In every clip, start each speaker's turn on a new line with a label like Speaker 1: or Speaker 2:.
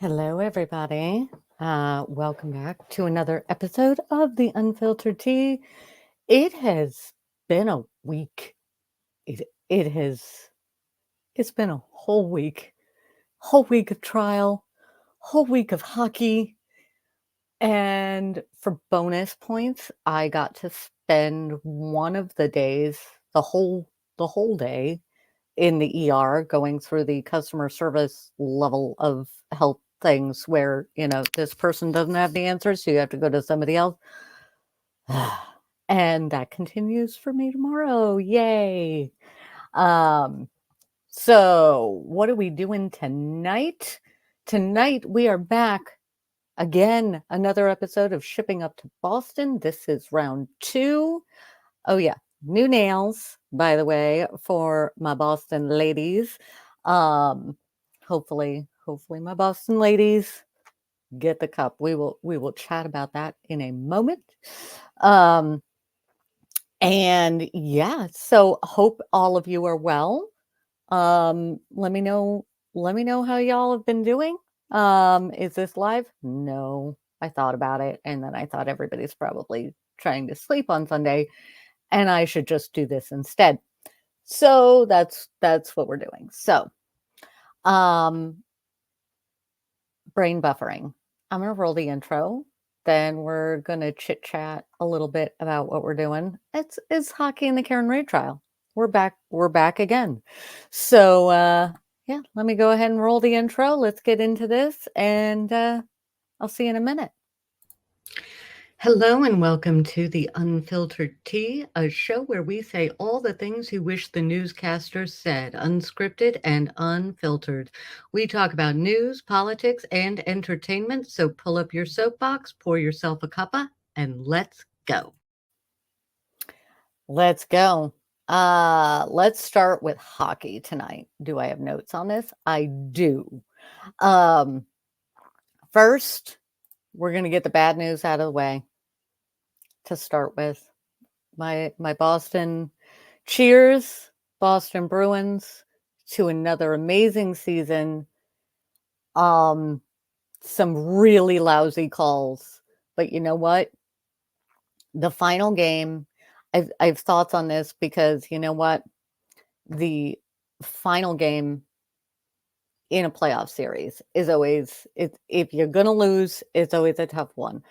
Speaker 1: Hello, everybody. Welcome back to another episode of the Unfiltered Tea. It has been a week. It has. It's been a whole week. Whole week of trial. Whole week of hockey. And for bonus points, I got to spend one of the days, the whole day, in the ER going through the customer service level of health things where, this person doesn't have the answers, so you have to go to somebody else. And that continues for me tomorrow. Yay. So what are we doing tonight? Tonight we are back again, another episode of Shipping Up to Boston. This is round 2. Oh yeah, new nails, by the way, for my Boston ladies. Hopefully my Boston ladies get the cup. We will chat about that in a moment. And yeah, so hope all of you are well. Let me know how y'all have been doing. Is this live? No. I thought about it and then I thought everybody's probably trying to sleep on Sunday and I should just do this instead. So that's what we're doing. So, brain buffering. I'm going to roll the intro. Then we're going to chit chat a little bit about what we're doing. It's hockey in the Karen Ray trial. We're back again. So, yeah, let me go ahead and roll the intro. Let's get into this and I'll see you in a minute. Hello and welcome to the Unfiltered Tea, a show where we say all the things you wish the newscasters said, unscripted and unfiltered. We talk about news, politics, and entertainment, so pull up your soapbox, pour yourself a cuppa, and let's go. Let's go. Let's start with hockey tonight. Do I have notes on this? I do. First, we're going to get the bad news out of the way. To start with, my Boston cheers, Boston Bruins, to another amazing season. Some really lousy calls, but you know what? The final game, I've thoughts on this because you know what? The final game in a playoff series is always, if you're gonna lose, it's always a tough one.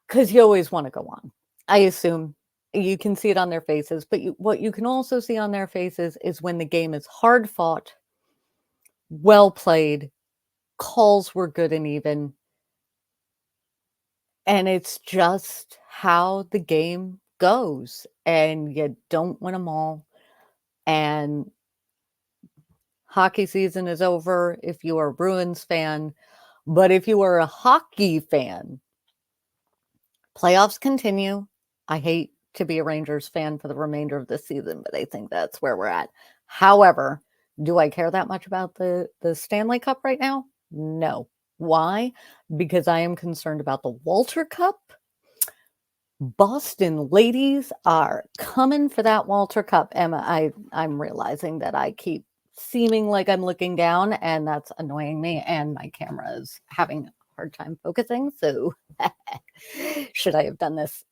Speaker 1: Because you always want to go on. I assume you can see it on their faces, but what you can also see on their faces is when the game is hard fought, well played, calls were good and even, and it's just how the game goes, and you don't win them all. And hockey season is over if you are a Bruins fan, but if you are a hockey fan, playoffs continue. I hate to be a Rangers fan for the remainder of the season, but I think that's where we're at. However, do I care that much about the Stanley Cup right now? No. Why? Because I am concerned about the Walter Cup. Boston ladies are coming for that Walter Cup. Emma, I'm realizing that I keep seeming like I'm looking down, and that's annoying me, and my camera is having hard time focusing. So should I have done this,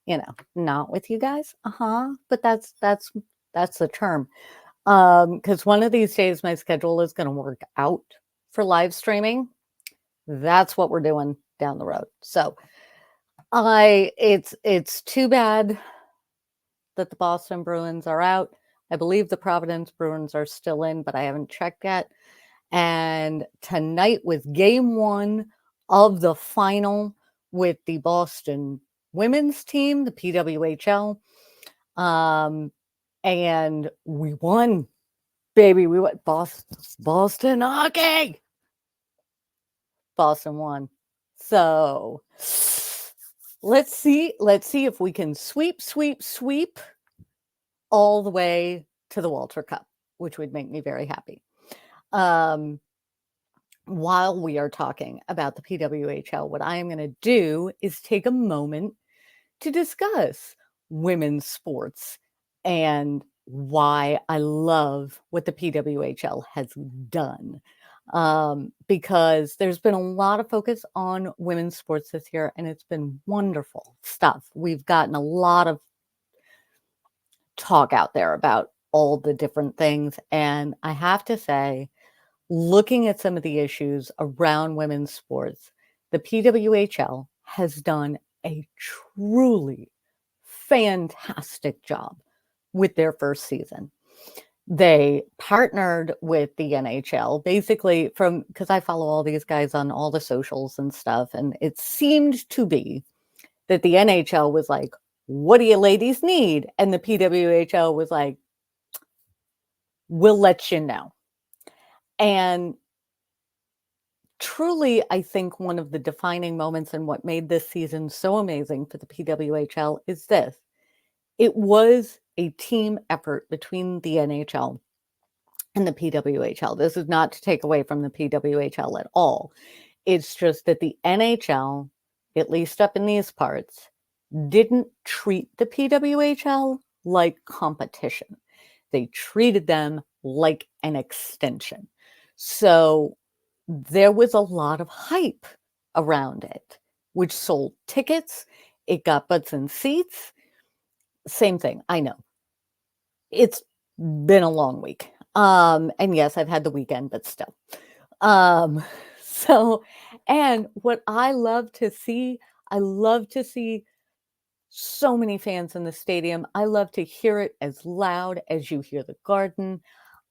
Speaker 1: not with you guys? But that's the term. Because one of these days my schedule is going to work out for live streaming. That's what we're doing down the road. So it's too bad that the Boston Bruins are out. I believe the Providence Bruins are still in, but I haven't checked yet. And tonight was game 1 of the final with the Boston women's team, the PWHL. And we won, baby. We went Boston hockey. Boston won. So let's see if we can sweep all the way to the Walter Cup, which would make me very happy. While we are talking about the PWHL, what I am going to do is take a moment to discuss women's sports and why I love what the PWHL has done. because there's been a lot of focus on women's sports this year, and it's been wonderful stuff. We've gotten a lot of talk out there about all the different things. And I have to say, looking at some of the issues around women's sports, the PWHL has done a truly fantastic job with their first season. They partnered with the NHL basically because I follow all these guys on all the socials and stuff. And it seemed to be that the NHL was like, what do you ladies need? And the PWHL was like, we'll let you know. And truly, I think one of the defining moments and what made this season so amazing for the PWHL is this. It was a team effort between the NHL and the PWHL. This is not to take away from the PWHL at all. It's just that the NHL, at least up in these parts, didn't treat the PWHL like competition. They treated them like an extension. So there was a lot of hype around it, which sold tickets. It got butts and seats. Same thing. I know. It's been a long week. And yes, I've had the weekend, but still. And what I love to see so many fans in the stadium. I love to hear it as loud as you hear the Garden.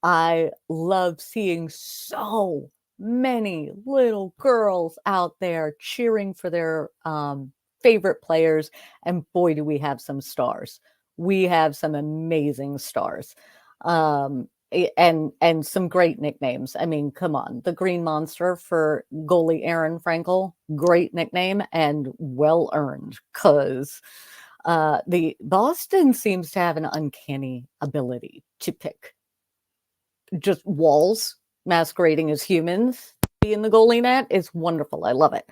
Speaker 1: I love seeing so many little girls out there cheering for their favorite players. And boy, do we have some stars. We have some amazing stars. And some great nicknames. I mean, come on. The Green Monster for goalie Aaron Frankel, great nickname and well earned because the Boston seems to have an uncanny ability to pick just walls masquerading as humans in the goalie net is wonderful. I love it.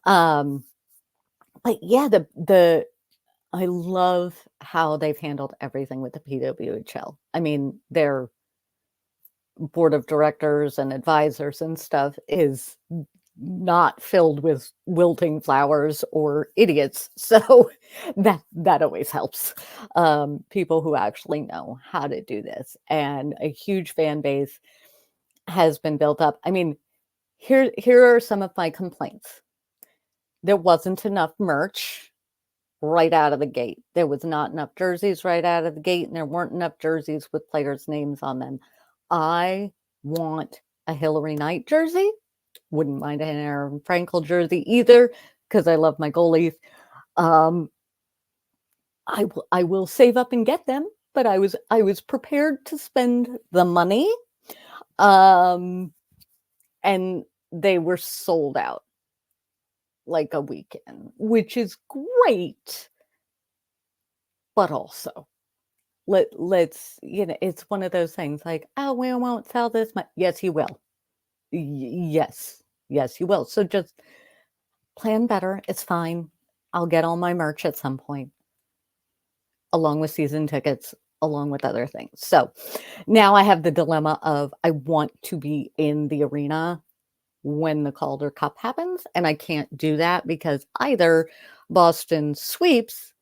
Speaker 1: But yeah, I love how they've handled everything with the PWHL. I mean, their board of directors and advisors and stuff is not filled with wilting flowers or idiots. So that always helps. People who actually know how to do this. And a huge fan base has been built up. I mean, here are some of my complaints. There wasn't enough merch right out of the gate. There was not enough jerseys right out of the gate, and there weren't enough jerseys with players' names on them. I want a Hillary Knight jersey. Wouldn't mind an Aaron Frankel jersey either, because I love my goalies. I will save up and get them, but I was prepared to spend the money. And they were sold out like a weekend, which is great. But also, let's it's one of those things like, oh, we won't sell this much. Yes, you will. Yes, you will. So just plan better. It's fine. I'll get all my merch at some point, along with season tickets, along with other things. So now I have the dilemma of I want to be in the arena when the Calder Cup happens, and I can't do that because either Boston sweeps,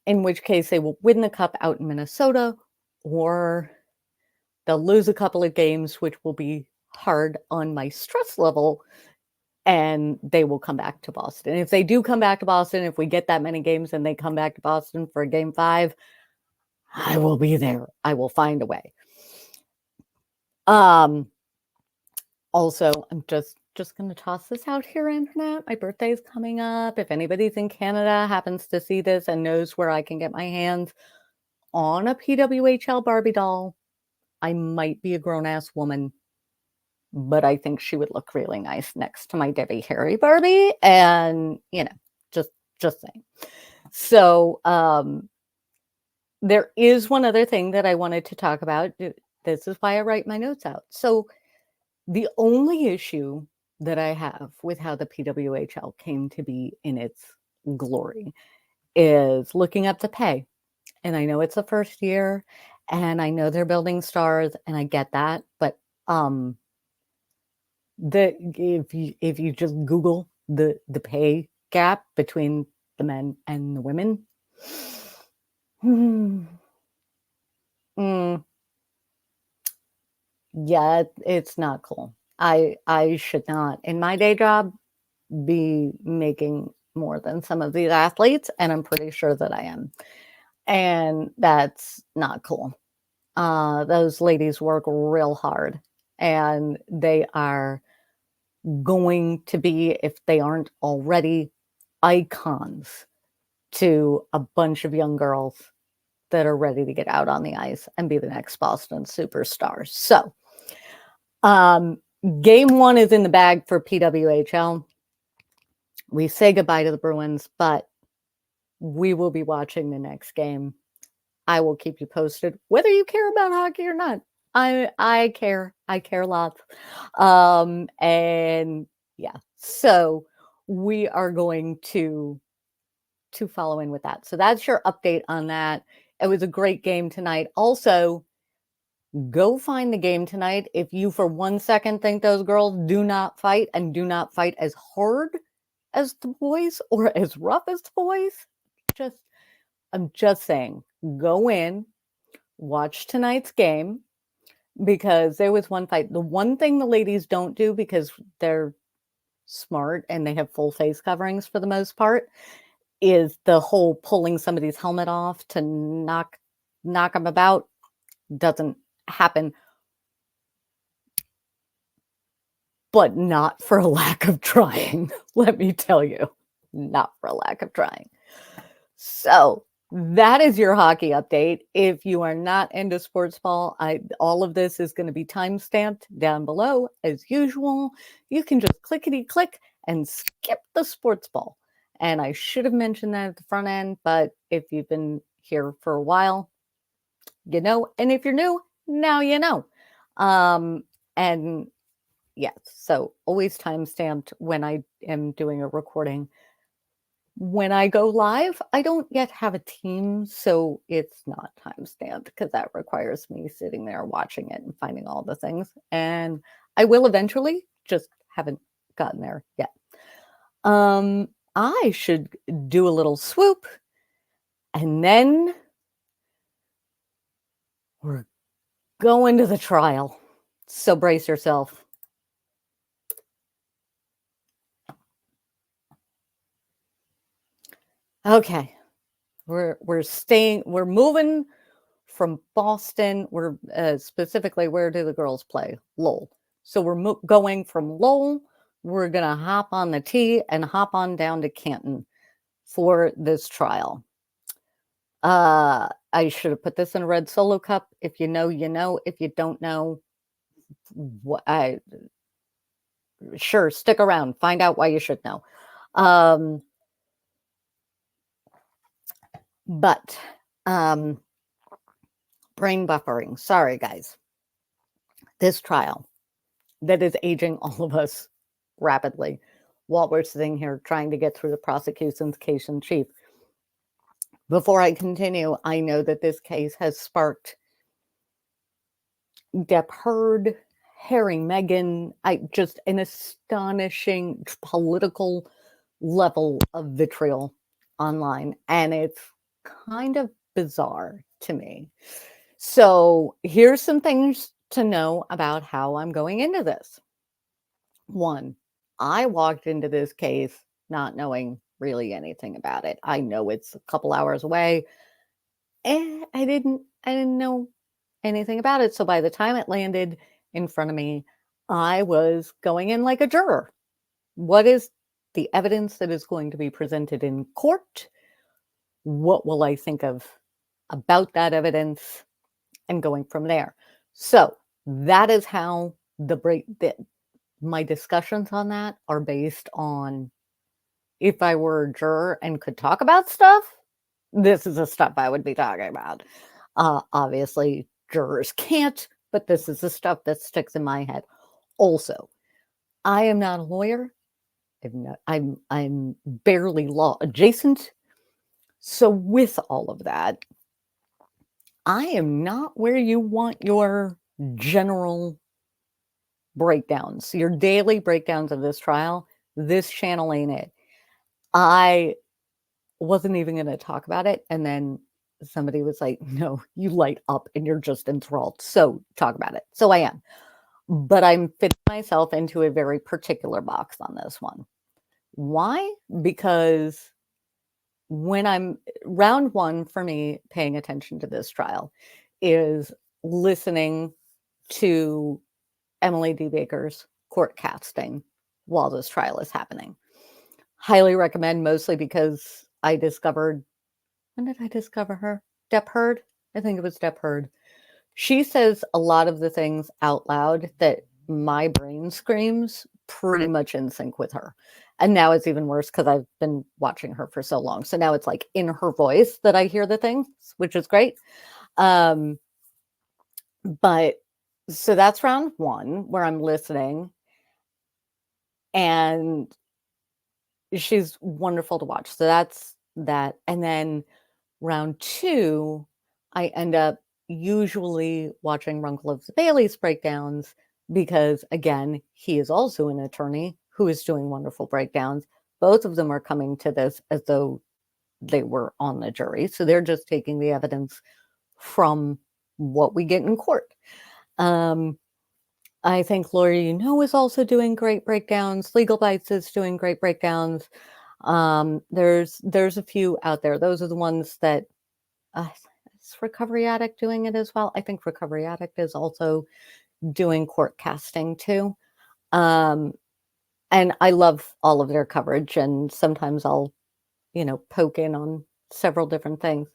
Speaker 1: in which case they will win the cup out in Minnesota, or they'll lose a couple of games, which will be hard on my stress level, and they will come back to Boston. If they do come back to Boston, if we get that many games and they come back to Boston for game 5, I will be there. I will find a way. Also, I'm just going to toss this out here, Internet. My birthday is coming up. If anybody's in Canada happens to see this and knows where I can get my hands on a PWHL Barbie doll, I might be a grown-ass woman, but I think she would look really nice next to my Debbie Harry Barbie. And, just saying. So, there is one other thing that I wanted to talk about. This is why I write my notes out. So, the only issue that I have with how the PWHL came to be in its glory is looking up the pay. And I know it's the first year, and I know they're building stars, and I get that. But If you just Google the pay gap between the men and the women, mm, yeah, it's not cool. I should not, in my day job, be making more than some of these athletes, and I'm pretty sure that I am. And that's not cool. Those ladies work real hard, and they are going to be, if they aren't already, icons to a bunch of young girls that are ready to get out on the ice and be the next Boston superstars. So, game one is in the bag for PWHL. We say goodbye to the Bruins, but we will be watching the next game. I will keep you posted, whether you care about hockey or not. I care. I care lots. And yeah, so we are going to follow in with that. So that's your update on that. It was a great game tonight. Also, go find the game tonight. If you for 1 second think those girls do not fight and do not fight as hard as the boys or as rough as the boys, I'm just saying, go in, watch tonight's game, because there was one fight. The one thing the ladies don't do, because they're smart and they have full face coverings for the most part, is the whole pulling somebody's helmet off to knock them about. Doesn't happen, but not for a lack of trying. Let me tell you, not for a lack of trying. So that is your hockey update. If you are not into sports ball, all of this is going to be time stamped down below as usual. You can just clickety click and skip the sports ball. And I should have mentioned that at the front end, but if you've been here for a while, you know, and if you're new, now you know. And yes, so always time stamped when I am doing a recording. When I go live, I don't yet have a team, so it's not time stamped because that requires me sitting there watching it and finding all the things. And I will eventually, just haven't gotten there yet. I should do a little swoop, and then we're going to the trial. So brace yourself. Okay. We're moving from Boston. We're specifically, where do the girls play? Lowell. So we're going from Lowell. We're going to hop on the T and hop on down to Canton for this trial. I should have put this in a red solo cup. If you know, you know. If you don't know, sure, stick around. Find out why you should know. But brain buffering. Sorry, guys. This trial that is aging all of us rapidly while we're sitting here trying to get through the prosecution's case in chief. Before I continue, I know that this case has sparked Depp Heard, Harry Meghan, just an astonishing political level of vitriol online, and it's kind of bizarre to me. So here's some things to know about how I'm going into this. One, I walked into this case not knowing really anything about it. I know it's a couple hours away, and I didn't know anything about it. So by the time it landed in front of me, I was going in like a juror. What is the evidence that is going to be presented in court? What will I think of about that evidence? And going from there. So that is how my discussions on that are based on. If I were a juror and could talk about stuff, this is the stuff I would be talking about. Obviously, jurors can't, but this is the stuff that sticks in my head. Also, I am not a lawyer. I'm barely law adjacent. So with all of that, I am not where you want your general breakdowns, your daily breakdowns of this trial, this channel ain't it. I wasn't even going to talk about it. And then somebody was like, no, you light up and you're just enthralled. So talk about it. So I am. But I'm fitting myself into a very particular box on this one. Why? Because when I'm round one for me, paying attention to this trial is listening to Emily D. Baker's court casting while this trial is happening. Highly recommend, mostly because I discovered, when did I discover her? Depp Heard? I think it was Depp Heard. She says a lot of the things out loud that my brain screams pretty much in sync with her. And now it's even worse because I've been watching her for so long. So now it's like in her voice that I hear the things, which is great. But so that's round one where I'm listening. And she's wonderful to watch. So that's that. And then round two, I end up usually watching Runkle of the Bailey's breakdowns because, again, he is also an attorney who is doing wonderful breakdowns. Both of them are coming to this as though they were on the jury. So they're just taking the evidence from what we get in court. I think Lori, is also doing great breakdowns. Legal Bites is doing great breakdowns. There's a few out there. Those are the ones that is Recovery Addict doing it as well. I think Recovery Addict is also doing court casting too. And I love all of their coverage, and sometimes I'll, poke in on several different things.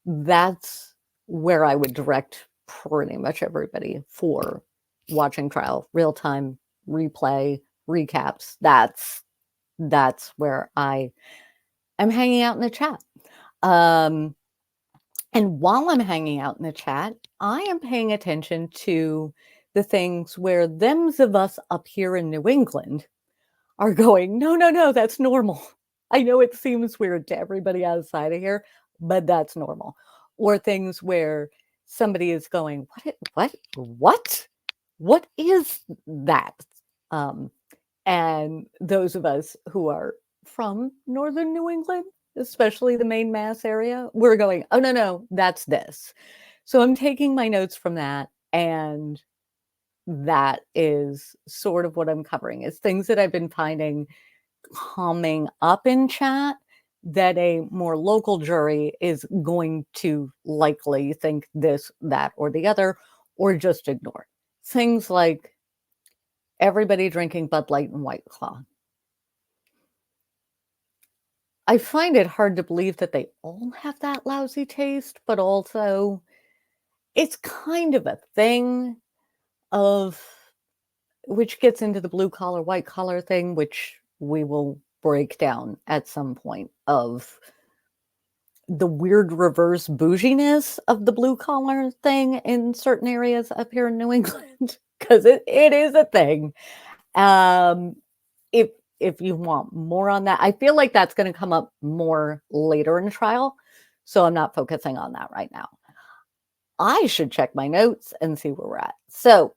Speaker 1: That's where I would direct pretty much everybody for watching trial, real time, replay, recaps. That's where I am hanging out in the chat. And while I'm hanging out in the chat, I am paying attention to the things where thems of us up here in New England are going, no, that's normal. I know it seems weird to everybody outside of here, but that's normal. Or things where somebody is going, what is that? And those of us who are from northern New England, especially the Maine, Mass area, we're going, oh, no, that's this. So I'm taking my notes from that, and that is sort of what I'm covering, is things that I've been finding coming up in chat that a more local jury is going to likely think this, that, or the other, or just ignore. Things like everybody drinking Bud Light and White Claw. I find it hard to believe that they all have that lousy taste, but also it's kind of a thing of, which gets into the blue collar, white collar thing, which we will break down at some point, of the weird reverse bouginess of the blue collar thing in certain areas up here in New England, because it is a thing. If you want more on that, I feel like that's going to come up more later in the trial, so I'm not focusing on that right now. I should check my notes and see where we're at. So,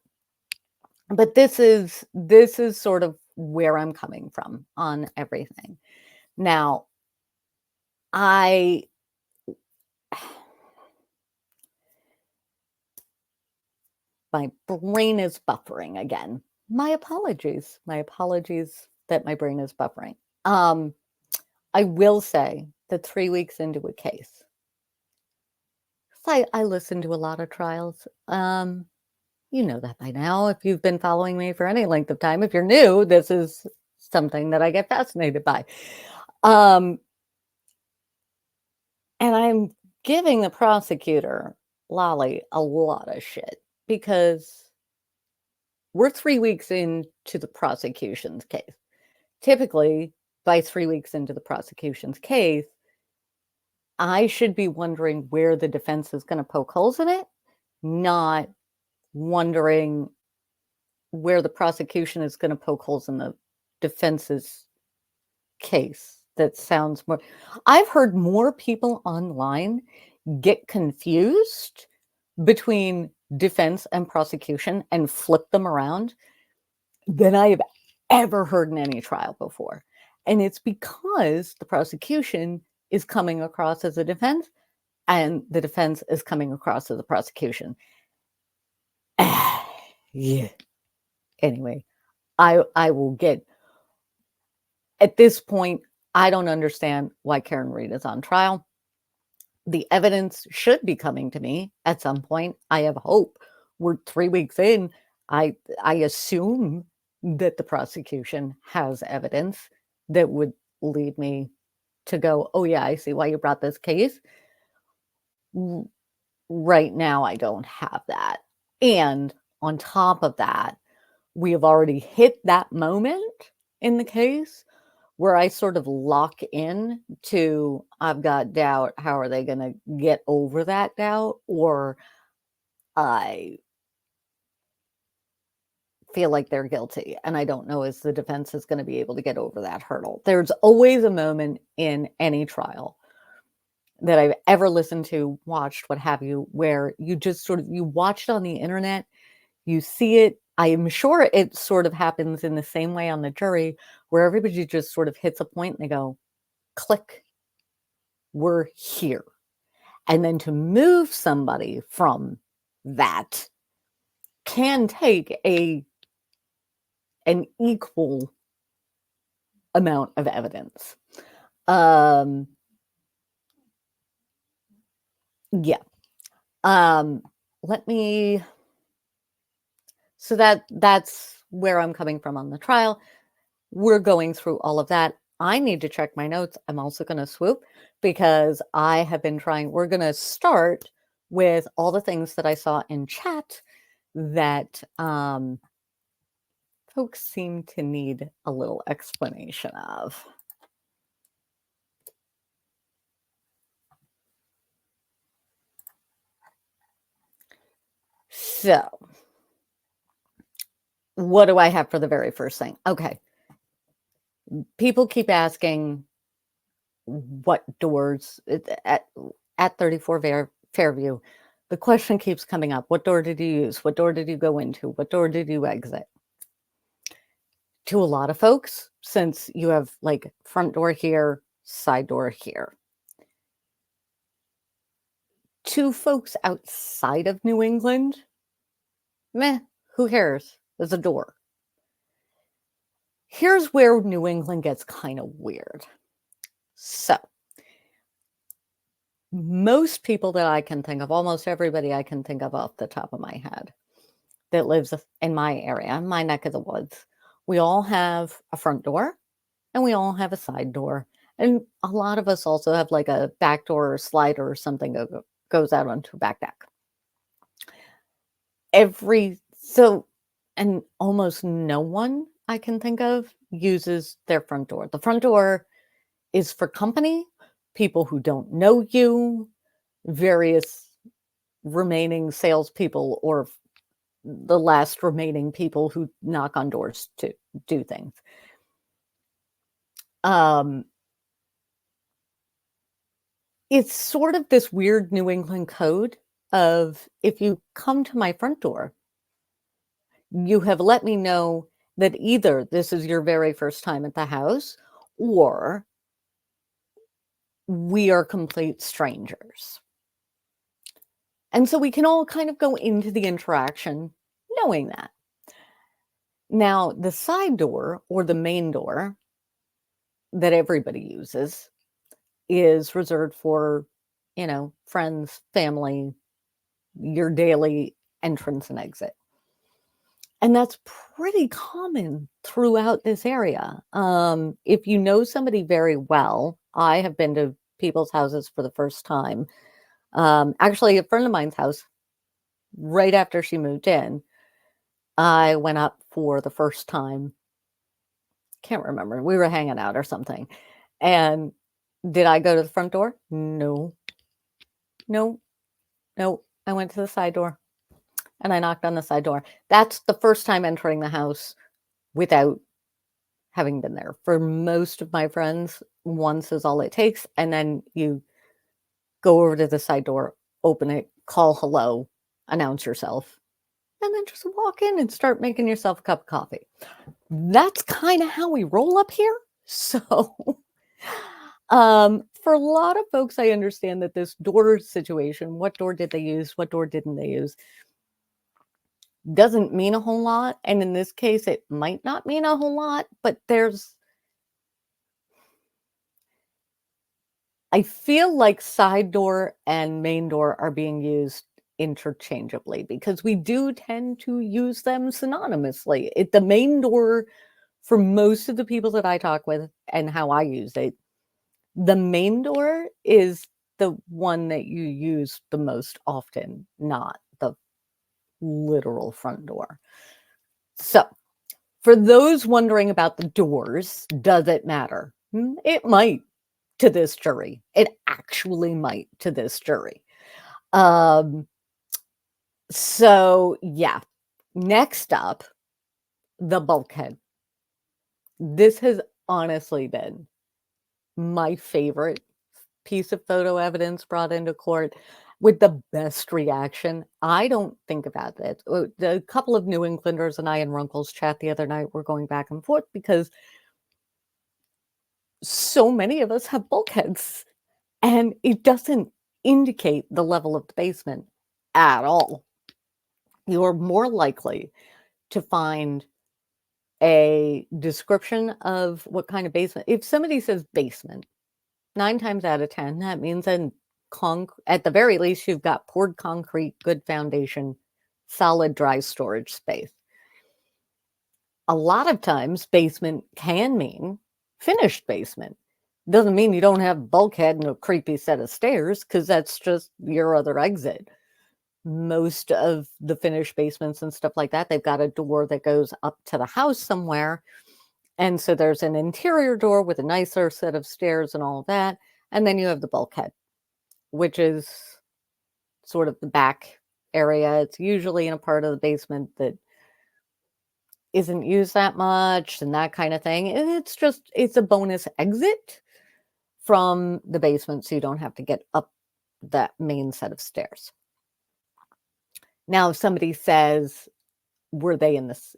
Speaker 1: but this is sort of where I'm coming from on everything. Now, my brain is buffering again. My apologies that my brain is buffering. I will say that 3 weeks into a case, I listen to a lot of trials. You know that by now, if you've been following me for any length of time. If you're new, this is something that I get fascinated by. And I'm giving the prosecutor, Lolly, a lot of shit, because we're 3 weeks into the prosecution's case. Typically, by 3 weeks into the prosecution's case, I should be wondering where the defense is going to poke holes in it, not wondering where the prosecution is going to poke holes in the defense's case. That sounds more. I've heard more people online get confused between defense and prosecution and flip them around than I have ever heard in any trial before. And it's because the prosecution is coming across as a defense and the defense is coming across as a prosecution. Yeah. Anyway, I will get, at this point, I don't understand why Karen Reed is on trial. The evidence should be coming to me at some point. I have hope. We're 3 weeks in. I assume that the prosecution has evidence that would lead me to go, oh yeah, I see why you brought this case. Right now, I don't have that. And on top of that, we have already hit that moment in the case where I sort of lock in to, I've got doubt. How are they going to get over that doubt? Or I feel like they're guilty. And I don't know as the defense is going to be able to get over that hurdle. There's always a moment in any trial that I've ever listened to, watched, what have you, where you just sort of, you watch it on the internet, you see it. I am sure it sort of happens in the same way on the jury, where everybody just sort of hits a point and they go, click, we're here. And then to move somebody from that can take an equal amount of evidence. Yeah. Let me, so that's where I'm coming from on the trial. We're going through all of that. I need to check my notes. I'm also going to swoop because I have been trying. We're going to start with all the things that I saw in chat that folks seem to need a little explanation of. So, what do I have for the very first thing? Okay. People keep asking what doors at 34 Fairview. The question keeps coming up. What door did you use? What door did you go into? What door did you exit? To a lot of folks, since you have like front door here, side door here. To folks outside of New England, meh, who cares? There's a door. Here's where New England gets kind of weird. So, most people that I can think of, almost everybody I can think of off the top of my head that lives in my area, my neck of the woods, we all have a front door and we all have a side door. And a lot of us also have like a back door or slider or something that goes out onto a back deck. And almost no one I can think of uses their front door. The front door is for company, people who don't know you, various remaining salespeople, or the last remaining people who knock on doors to do things. It's sort of this weird New England code of, if you come to my front door, you have let me know that either this is your very first time at the house or we are complete strangers. And so we can all kind of go into the interaction knowing that. Now, the side door or the main door that everybody uses is reserved for, friends, family, your daily entrance and exit. And that's pretty common throughout this area. If you know somebody very well, I have been to people's houses for the first time. Actually, a friend of mine's house, right after she moved in, I went up for the first time. Can't remember. We were hanging out or something. And did I go to the front door? No. I went to the side door and I knocked on the side door. That's the first time entering the house without having been there. For most of my friends, once is all it takes. And then you go over to the side door, open it, call hello, announce yourself, and then just walk in and start making yourself a cup of coffee. That's kind of how we roll up here. So, for a lot of folks, I understand that this door situation, what door did they use? What door didn't they use? Doesn't mean a whole lot. And in this case, it might not mean a whole lot, but I feel like side door and main door are being used interchangeably because we do tend to use them synonymously. The main door, for most of the people that I talk with and how I use it, the main door is the one that you use the most often, not the literal front door. So, for those wondering about the doors, does it matter? It might to this jury. It actually might to this jury. So yeah. Next up, the bulkhead. This has honestly been my favorite piece of photo evidence brought into court with the best reaction. I don't think about it. A couple of New Englanders and I in Runkle's chat the other night were going back and forth because so many of us have bulkheads and it doesn't indicate the level of the basement at all. You're more likely to find a description of what kind of basement. If somebody says basement, 9 times out of 10, that means at the very least, you've got poured concrete, good foundation, solid dry storage space. A lot of times, basement can mean finished basement. Doesn't mean you don't have bulkhead and a creepy set of stairs, because that's just your other exit. Most of the finished basements and stuff like that, they've got a door that goes up to the house somewhere. And so there's an interior door with a nicer set of stairs and all of that. And then you have the bulkhead, which is sort of the back area. It's usually in a part of the basement that isn't used that much and that kind of thing. And it's a bonus exit from the basement, so you don't have to get up that main set of stairs. Now, if somebody says, were they in this,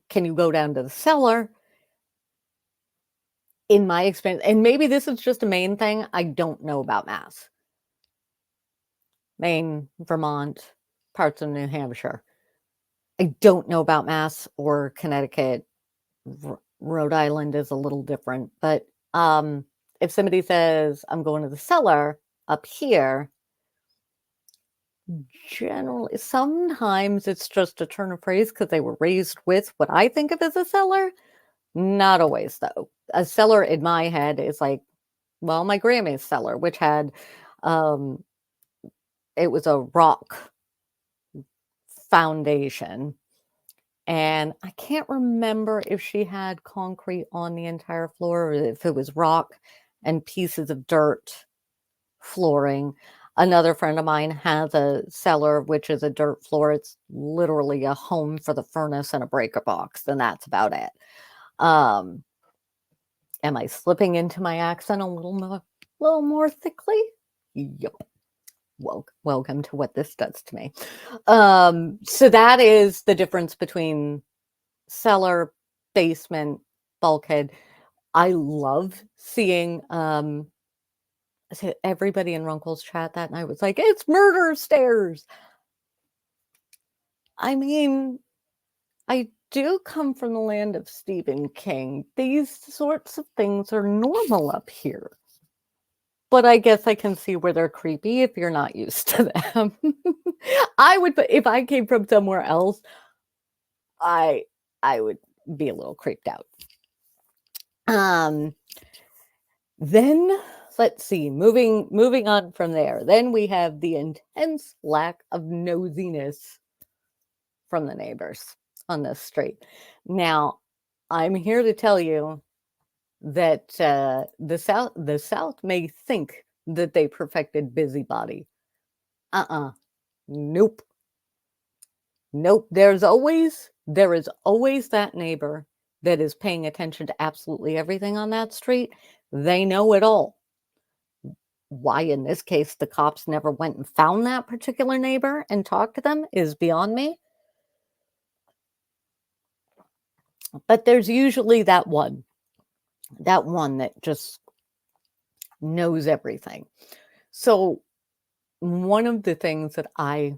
Speaker 1: can you go down to the cellar? In my experience, and maybe this is just a Maine thing, I don't know about Mass. Maine, Vermont, parts of New Hampshire. I don't know about Mass or Connecticut. Rhode Island is a little different, but if somebody says, I'm going to the cellar up here, generally, sometimes it's just a turn of phrase because they were raised with what I think of as a cellar. Not always, though. A cellar in my head is like, well, my Grammy's cellar, which had, it was a rock foundation. And I can't remember if she had concrete on the entire floor or if it was rock and pieces of dirt flooring. Another friend of mine has a cellar, which is a dirt floor. It's literally a home for the furnace and a breaker box, and that's about it. Am I slipping into my accent a little more thickly? Yep. Welcome to what this does to me. So that is the difference between cellar, basement, bulkhead. I love seeing everybody in Runkle's chat that night was like, it's murder stairs. I mean, I do come from the land of Stephen King. These sorts of things are normal up here. But I guess I can see where they're creepy if you're not used to them. If I came from somewhere else, I would be a little creeped out. Then let's see, moving on from there. Then we have the intense lack of nosiness from the neighbors on this street. Now, I'm here to tell you that the South may think that they perfected busybody. Nope. There is always that neighbor that is paying attention to absolutely everything on that street. They know it all. Why, in this case, the cops never went and found that particular neighbor and talked to them is beyond me. But there's usually that one that just knows everything. So one of the things that I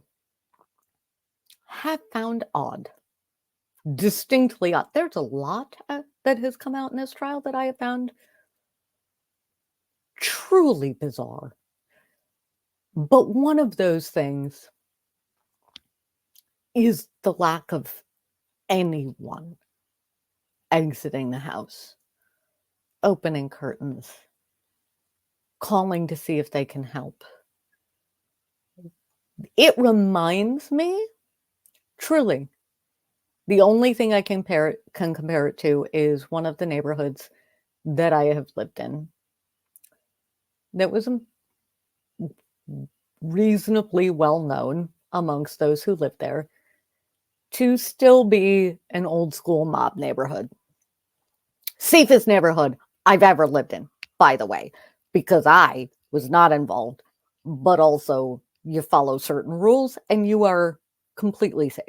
Speaker 1: have found odd, distinctly odd, there's a lot that has come out in this trial that I have found truly bizarre. But one of those things is the lack of anyone exiting the house, opening curtains, calling to see if they can help. It reminds me, truly, the only thing I can compare it to is one of the neighborhoods that I have lived in that was reasonably well known amongst those who lived there to still be an old school mob neighborhood. Safest neighborhood I've ever lived in, by the way, because I was not involved, but also you follow certain rules and you are completely safe.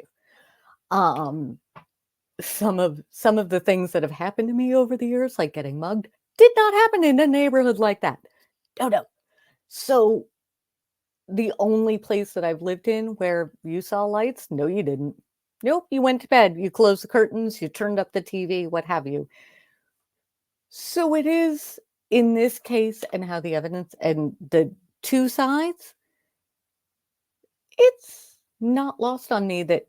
Speaker 1: Some of the things that have happened to me over the years, like getting mugged, did not happen in a neighborhood like that. No. So the only place that I've lived in where you saw lights, no, you didn't. Nope, you went to bed, you closed the curtains, you turned up the TV, what have you. So it is in this case and how the evidence and the two sides, it's not lost on me that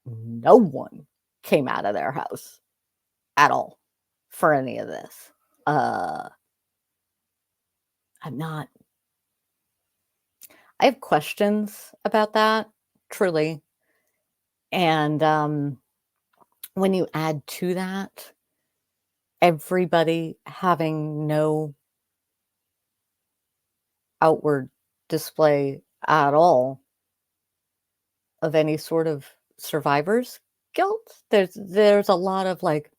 Speaker 1: no one came out of their house at all for any of this. I'm not. I have questions about that, truly. And when you add to that, everybody having no outward display at all of any sort of survivor's guilt, there's a lot of like,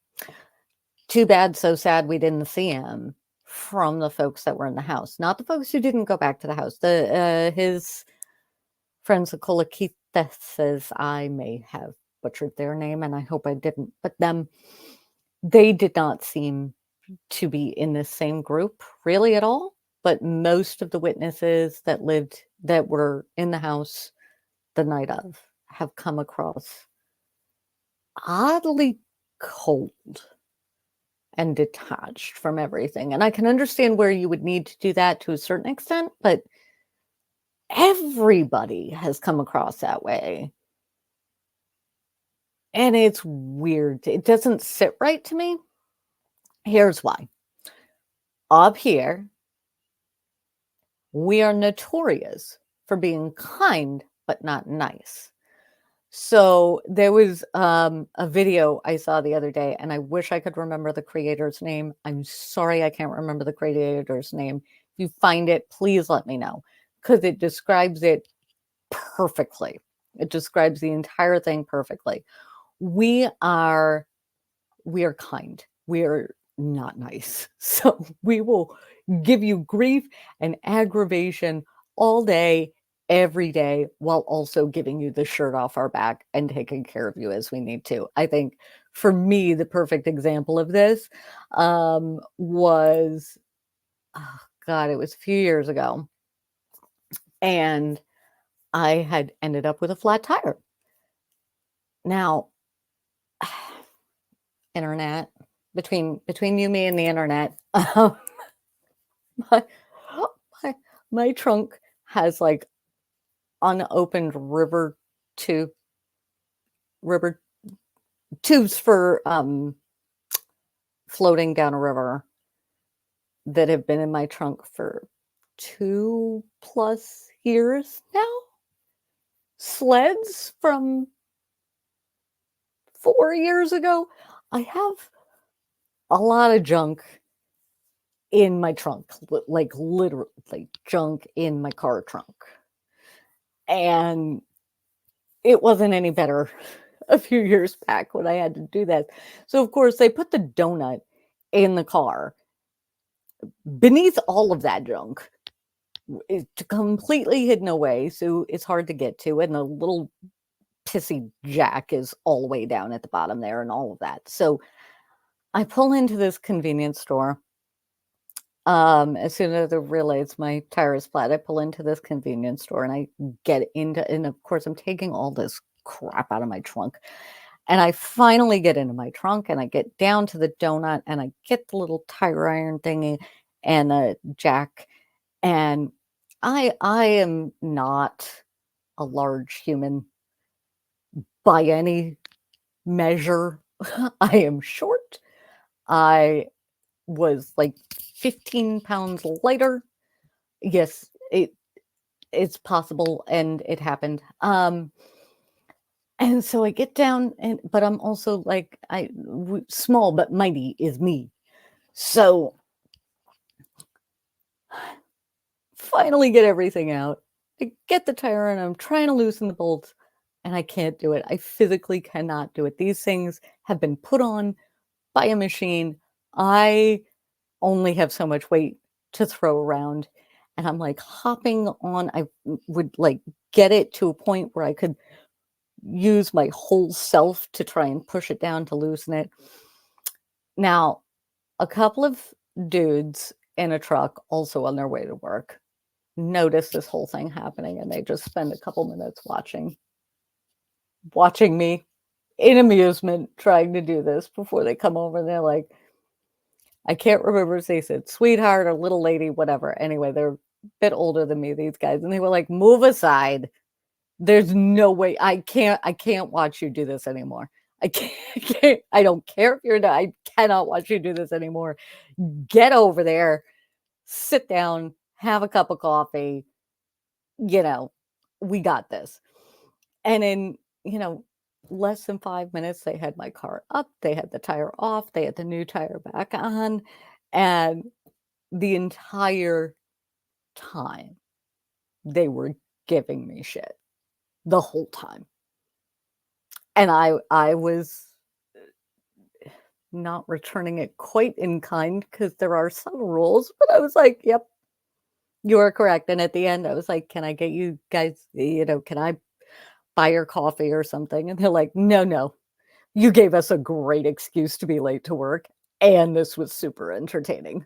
Speaker 1: too bad, so sad we didn't see him from the folks that were in the house, not the folks who didn't go back to the house. His friends, the Colaquitas, I may have butchered their name, and I hope I didn't, but they did not seem to be in this same group really at all. But most of the witnesses that were in the house the night of have come across oddly cold and detached from everything. And I can understand where you would need to do that to a certain extent, but everybody has come across that way. And it's weird. It doesn't sit right to me. Here's why. Up here, we are notorious for being kind, but not nice. So there was a video I saw the other day, and I wish I could remember the creator's name. I'm sorry I can't remember the creator's name. If you find it, please let me know, because it describes it perfectly. It describes the entire thing perfectly. We are kind. We are not nice. So we will give you grief and aggravation all day, every day, while also giving you the shirt off our back and taking care of you as we need to. I think for me, the perfect example of this was, oh God, it was a few years ago. And I had ended up with a flat tire. Now, internet, between you, me, and the internet, my, my trunk has like unopened river tubes for floating down a river that have been in my trunk for 2+ years now. Sleds from 4 years ago. I have a lot of junk in my trunk, like literally junk in my car trunk. And it wasn't any better a few years back when I had to do that. So, of course, they put the donut in the car. Beneath all of that junk, it's completely hidden away, so it's hard to get to. And the little pissy jack is all the way down at the bottom there and all of that. So I pull into this convenience store. As soon as I realize my tire is flat, I pull into this convenience store and I get into, and of course, I'm taking all this crap out of my trunk. And I finally get into my trunk and I get down to the donut and I get the little tire iron thingy and a jack. And I am not a large human by any measure. I am short. I was like 15 pounds lighter. Yes, it's possible and it happened. And so I get down and but I'm also like small but mighty is me. So finally get everything out. I get the tire and I'm trying to loosen the bolts and I can't do it. I physically cannot do it. These things have been put on by a machine. I only have so much weight to throw around. And I'm like hopping on. I would like get it to a point where I could use my whole self to try and push it down to loosen it. Now, a couple of dudes in a truck, also on their way to work, notice this whole thing happening and they just spend a couple minutes watching me in amusement trying to do this before they come over and they're like, I can't remember if they said sweetheart or little lady, whatever. Anyway, they're a bit older than me, these guys, and they were like, move aside. There's no way I can't watch you do this anymore. I can't, I don't care if you're not, I cannot watch you do this anymore. Get over there, sit down, have a cup of coffee. We got this. And in, less than 5 minutes, they had my car up, they had the tire off, they had the new tire back on, and the entire time they were giving me shit the whole time. And I was not returning it quite in kind because there are some rules, but I was like, yep, you are correct. And at the end, I was like, can I get you guys, can I buy your coffee or something? And they're like, no, you gave us a great excuse to be late to work. And this was super entertaining.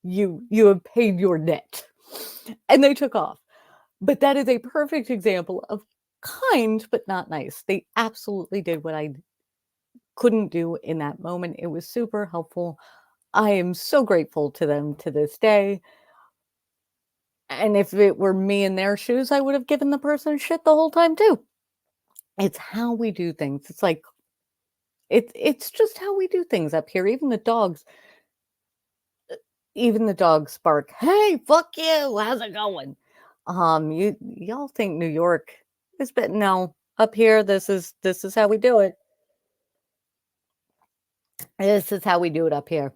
Speaker 1: You have paid your net. And they took off. But that is a perfect example of kind, but not nice. They absolutely did what I couldn't do in that moment. It was super helpful. I am so grateful to them to this day. And if it were me in their shoes, I would have given the person shit the whole time too. It's how we do things. It's like it's just how we do things up here. Even the dogs bark, "Hey, fuck you. How's it going?" Y'all think New York is, but no, up here this is how we do it. This is how we do it up here.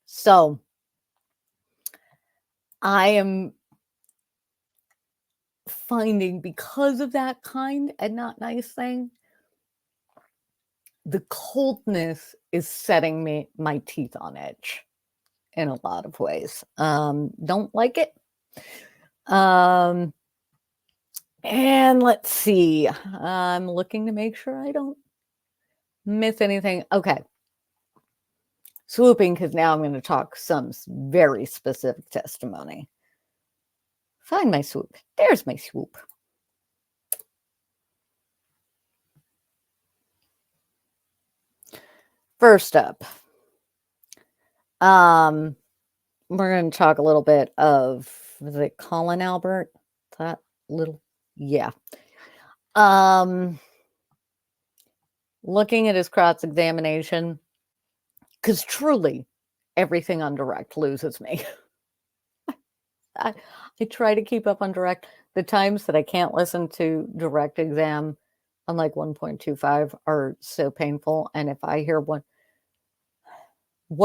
Speaker 1: So I am finding, because of that kind and not nice thing, the coldness is setting my teeth on edge in a lot of ways. Don't like it. And let's see. I'm looking to make sure I don't miss anything. Okay. Swooping, because now I'm going to talk some very specific testimony. Find my swoop. There's my swoop. First up, we're going to talk a little bit of, was it Colin Albert? That little, yeah. Looking at his cross-examination, because truly, everything on direct loses me. I try to keep up on direct. The times that I can't listen to direct exam on like 1.25 are so painful. And if I hear what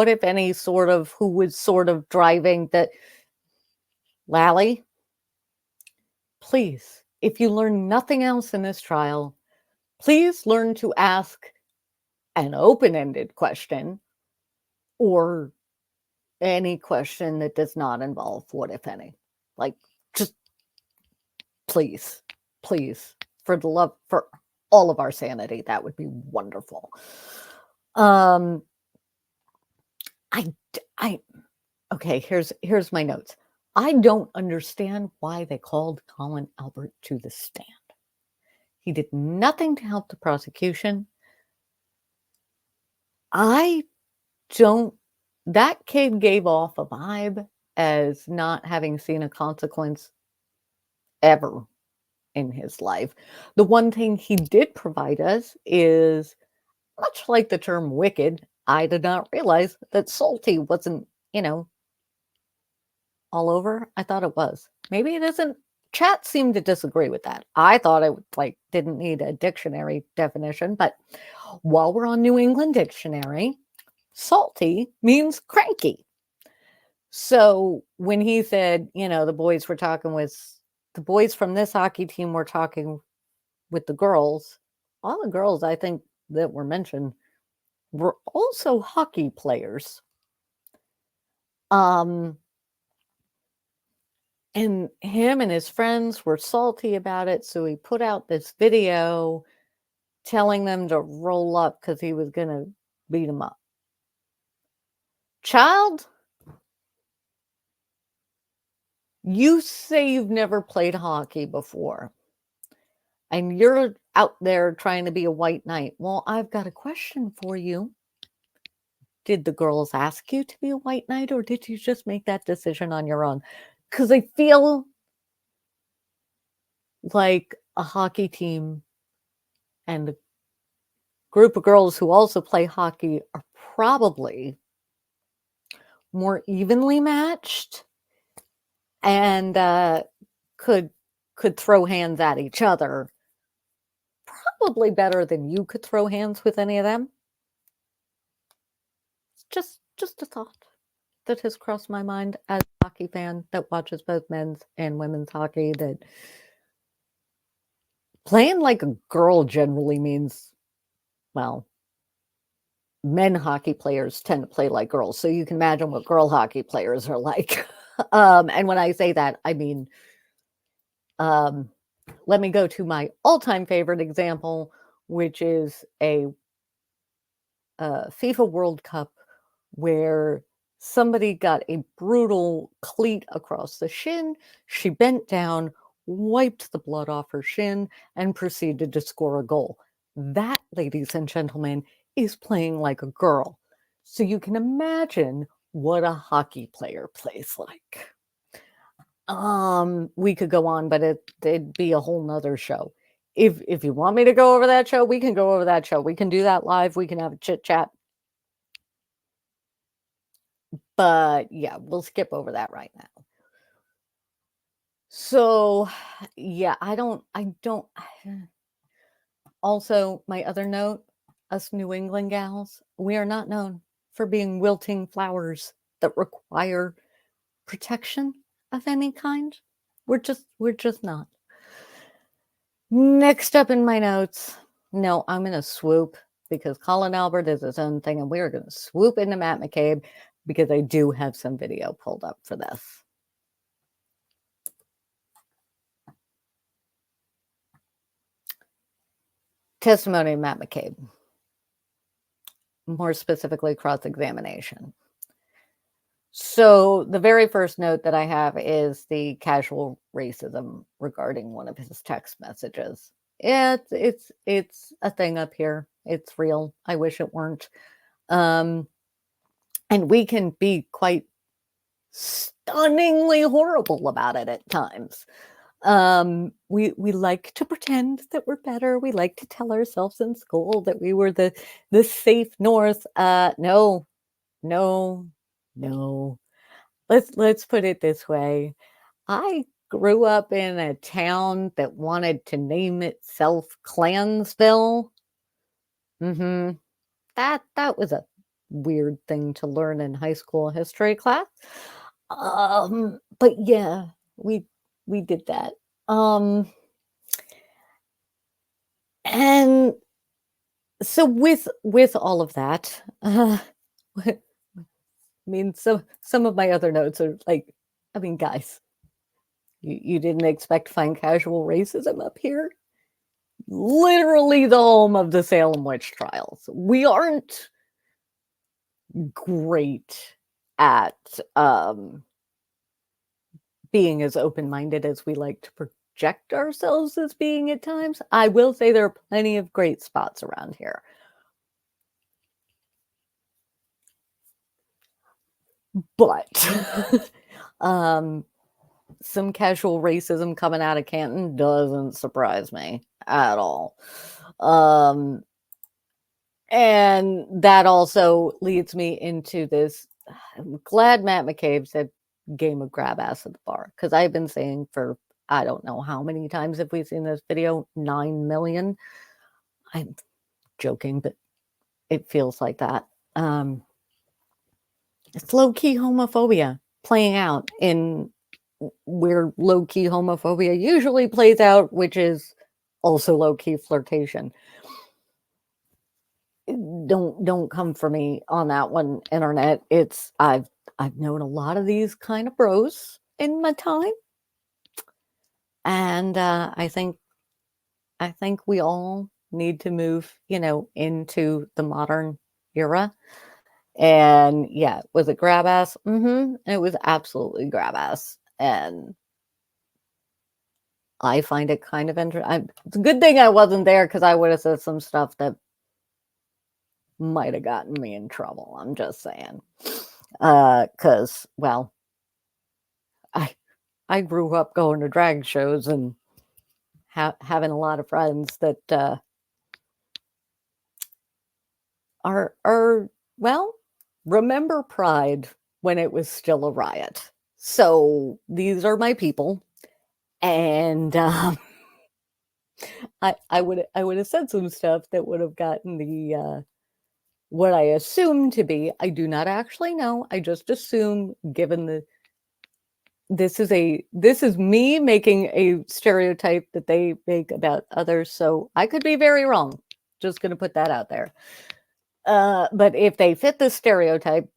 Speaker 1: if any sort of, who was sort of driving that, Lally, please, if you learn nothing else in this trial, please learn to ask an open-ended question or any question that does not involve what if any. Like, just please, for the love, for all of our sanity, that would be wonderful. Um, I, okay, here's my notes. I don't understand why they called Colin Albert to the stand. He did nothing to help the prosecution. I don't, that kid gave off a vibe as not having seen a consequence ever in his life. The one thing he did provide us is, much like the term wicked, I did not realize that salty wasn't, all over. I thought it was. Maybe it isn't. Chat seemed to disagree with that. I thought it didn't need a dictionary definition, but while we're on New England Dictionary, salty means cranky. So when he said, the boys from this hockey team were talking with the girls, all the girls I think that were mentioned were also hockey players. And him and his friends were salty about it, so he put out this video telling them to roll up because he was going to beat them up. Child, you say you've never played hockey before, and you're out there trying to be a white knight. Well, I've got a question for you. Did the girls ask you to be a white knight, or did you just make that decision on your own? Because I feel like a hockey team and a group of girls who also play hockey are probably more evenly matched and could throw hands at each other probably better than you could throw hands with any of them. It's just a thought that has crossed my mind as a hockey fan that watches both men's and women's hockey, that playing like a girl generally means, well, men hockey players tend to play like girls, so you can imagine what girl hockey players are like. And when I say that, I mean, let me go to my all-time favorite example, which is a FIFA World Cup where somebody got a brutal cleat across the shin. She bent down, wiped the blood off her shin, and proceeded to score a goal. That, ladies and gentlemen, is playing like a girl. So you can imagine what a hockey player plays like. We could go on, but it'd be a whole nother show. If you want me to go over that show, we can go over that show. We can do that live. We can have a chit chat. But yeah, we'll skip over that right now. So yeah, I don't also, my other note, us New England gals, we are not known for being wilting flowers that require protection of any kind. We're just not. Next up in my notes, no, I'm going to swoop because Colin Albert is his own thing, and we are going to swoop into Matt McCabe because I do have some video pulled up for this. Testimony of Matt McCabe, more specifically cross-examination. So the very first note that I have is the casual racism regarding one of his text messages. Yeah, it's a thing up here. It's real. I wish it weren't. And we can be quite stunningly horrible about it at times. We like to pretend that we're better. We like to tell ourselves in school that we were the safe North. No. Let's put it this way. I grew up in a town that wanted to name itself Clansville. That was a weird thing to learn in high school history class. But yeah, we did that. And so with all of that, I mean, some of my other notes are like, I mean, guys, you didn't expect to find casual racism up here? Literally the home of the Salem witch trials. We aren't great at being as open-minded as we like to project ourselves as being at times. I will say there are plenty of great spots around here. But some casual racism coming out of Canton doesn't surprise me at all. And that also leads me into this. I'm glad Matt McCabe said game of grab ass at the bar, because I've been saying for I don't know how many times have we seen this video, 9 million. I'm joking, but it feels like that. It's low-key homophobia playing out in where low-key homophobia usually plays out, which is also low-key flirtation. Don't come for me on that one, internet. It's I've known a lot of these kind of bros in my time, and I think we all need to move, into the modern era. And yeah, was it grab ass? It was absolutely grab ass, and I find it kind of interesting. It's a good thing I wasn't there, because I would have said some stuff that might have gotten me in trouble. I'm just saying. Because, well, I grew up going to drag shows and having a lot of friends that are well, remember Pride when it was still a riot. So these are my people, and I would have said some stuff that would have gotten the what I assume to be. I do not actually know. I just assume, given this is me making a stereotype that they make about others, so I could be very wrong. Just going to put that out there. But if they fit the stereotype,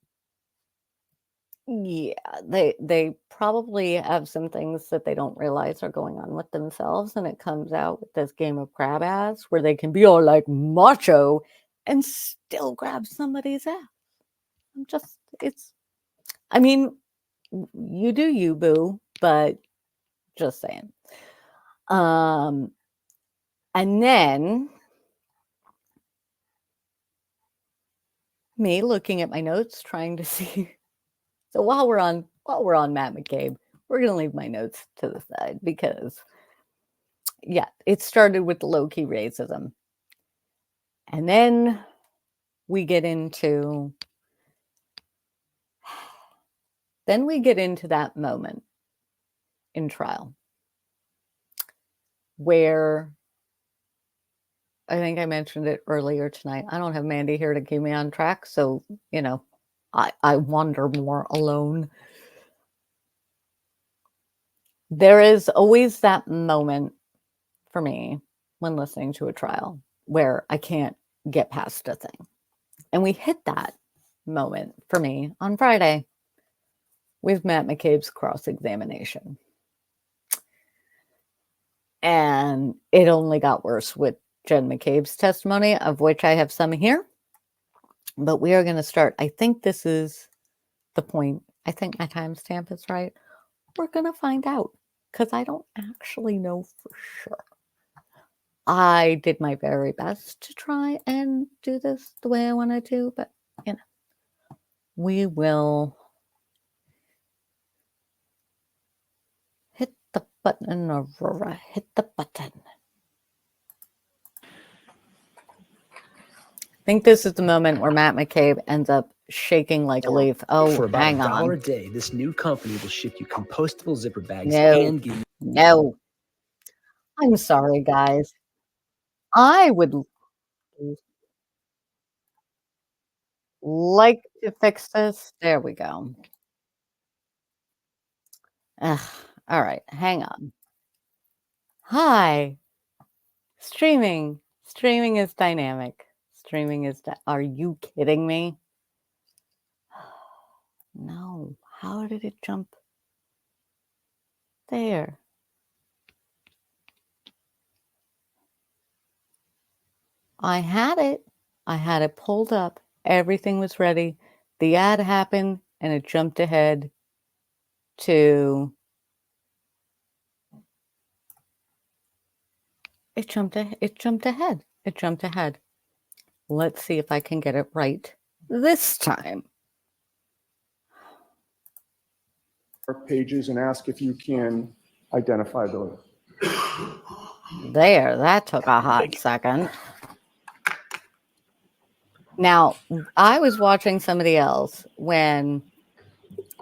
Speaker 1: yeah, they probably have some things that they don't realize are going on with themselves, and it comes out with this game of grab ass where they can be all like macho and still grab somebody's ass. I mean, you do you, boo, but just saying. And then me looking at my notes, trying to see. So while we're on Matt McCabe, we're gonna leave my notes to the side, because yeah, it started with the low-key racism. And then we get into that moment in trial where I think I mentioned it earlier tonight. I don't have Mandy here to keep me on track, so I wander more alone. There is always that moment for me when listening to a trial where I can't get past a thing. And we hit that moment for me on Friday with Matt McCabe's cross-examination. And it only got worse with Jen McCabe's testimony, of which I have some here. But we are going to start. I think this is the point. I think my timestamp is right. We're going to find out, because I don't actually know for sure. I did my very best to try and do this the way I wanted to, but we will hit the button, Aurora. Hit the button. I think this is the moment where Matt McCabe ends up shaking like a leaf. Oh,
Speaker 2: for about
Speaker 1: hang
Speaker 2: $1
Speaker 1: on.
Speaker 2: a day, this new company will ship you compostable zipper bags
Speaker 1: No.
Speaker 2: and give you.
Speaker 1: No. I'm sorry, guys. I would like to fix this. There we go. Ugh. All right, hang on. Hi. Streaming. Streaming is dynamic. Streaming is. Are you kidding me? No. How did it jump there? I had it pulled up. Everything was ready. the ad happened and it jumped ahead to it jumped ahead. Let's see if I can get it right this time.
Speaker 3: Pages and ask if you can identify those.
Speaker 1: There, that took a hot second. Now, I was watching somebody else when.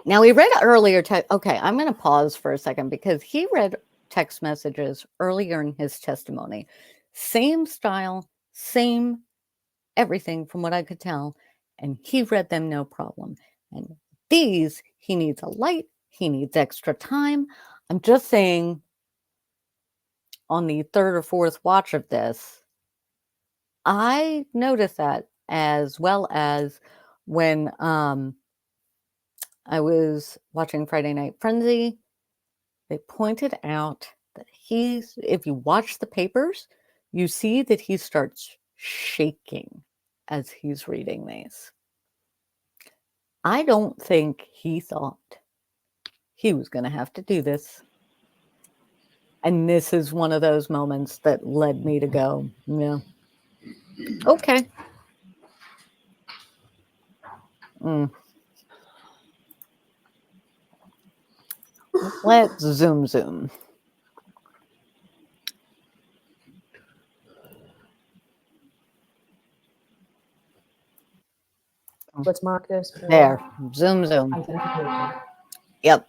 Speaker 1: Now, he read earlier. Okay, I'm going to pause for a second because he read text messages earlier in his testimony. Same style, same everything from what I could tell. And he read them no problem. And these, he needs a light. He needs extra time. I'm just saying on the third or fourth watch of this, I noticed that, as well as when I was watching Friday Night Frenzy, they pointed out that if you watch the papers, you see that he starts shaking as he's reading these. I don't think he thought he was going to have to do this. And this is one of those moments that led me to go, yeah, okay. Let's zoom.
Speaker 4: Let's mark this.
Speaker 1: There, zoom.
Speaker 4: Identification.
Speaker 1: Yep.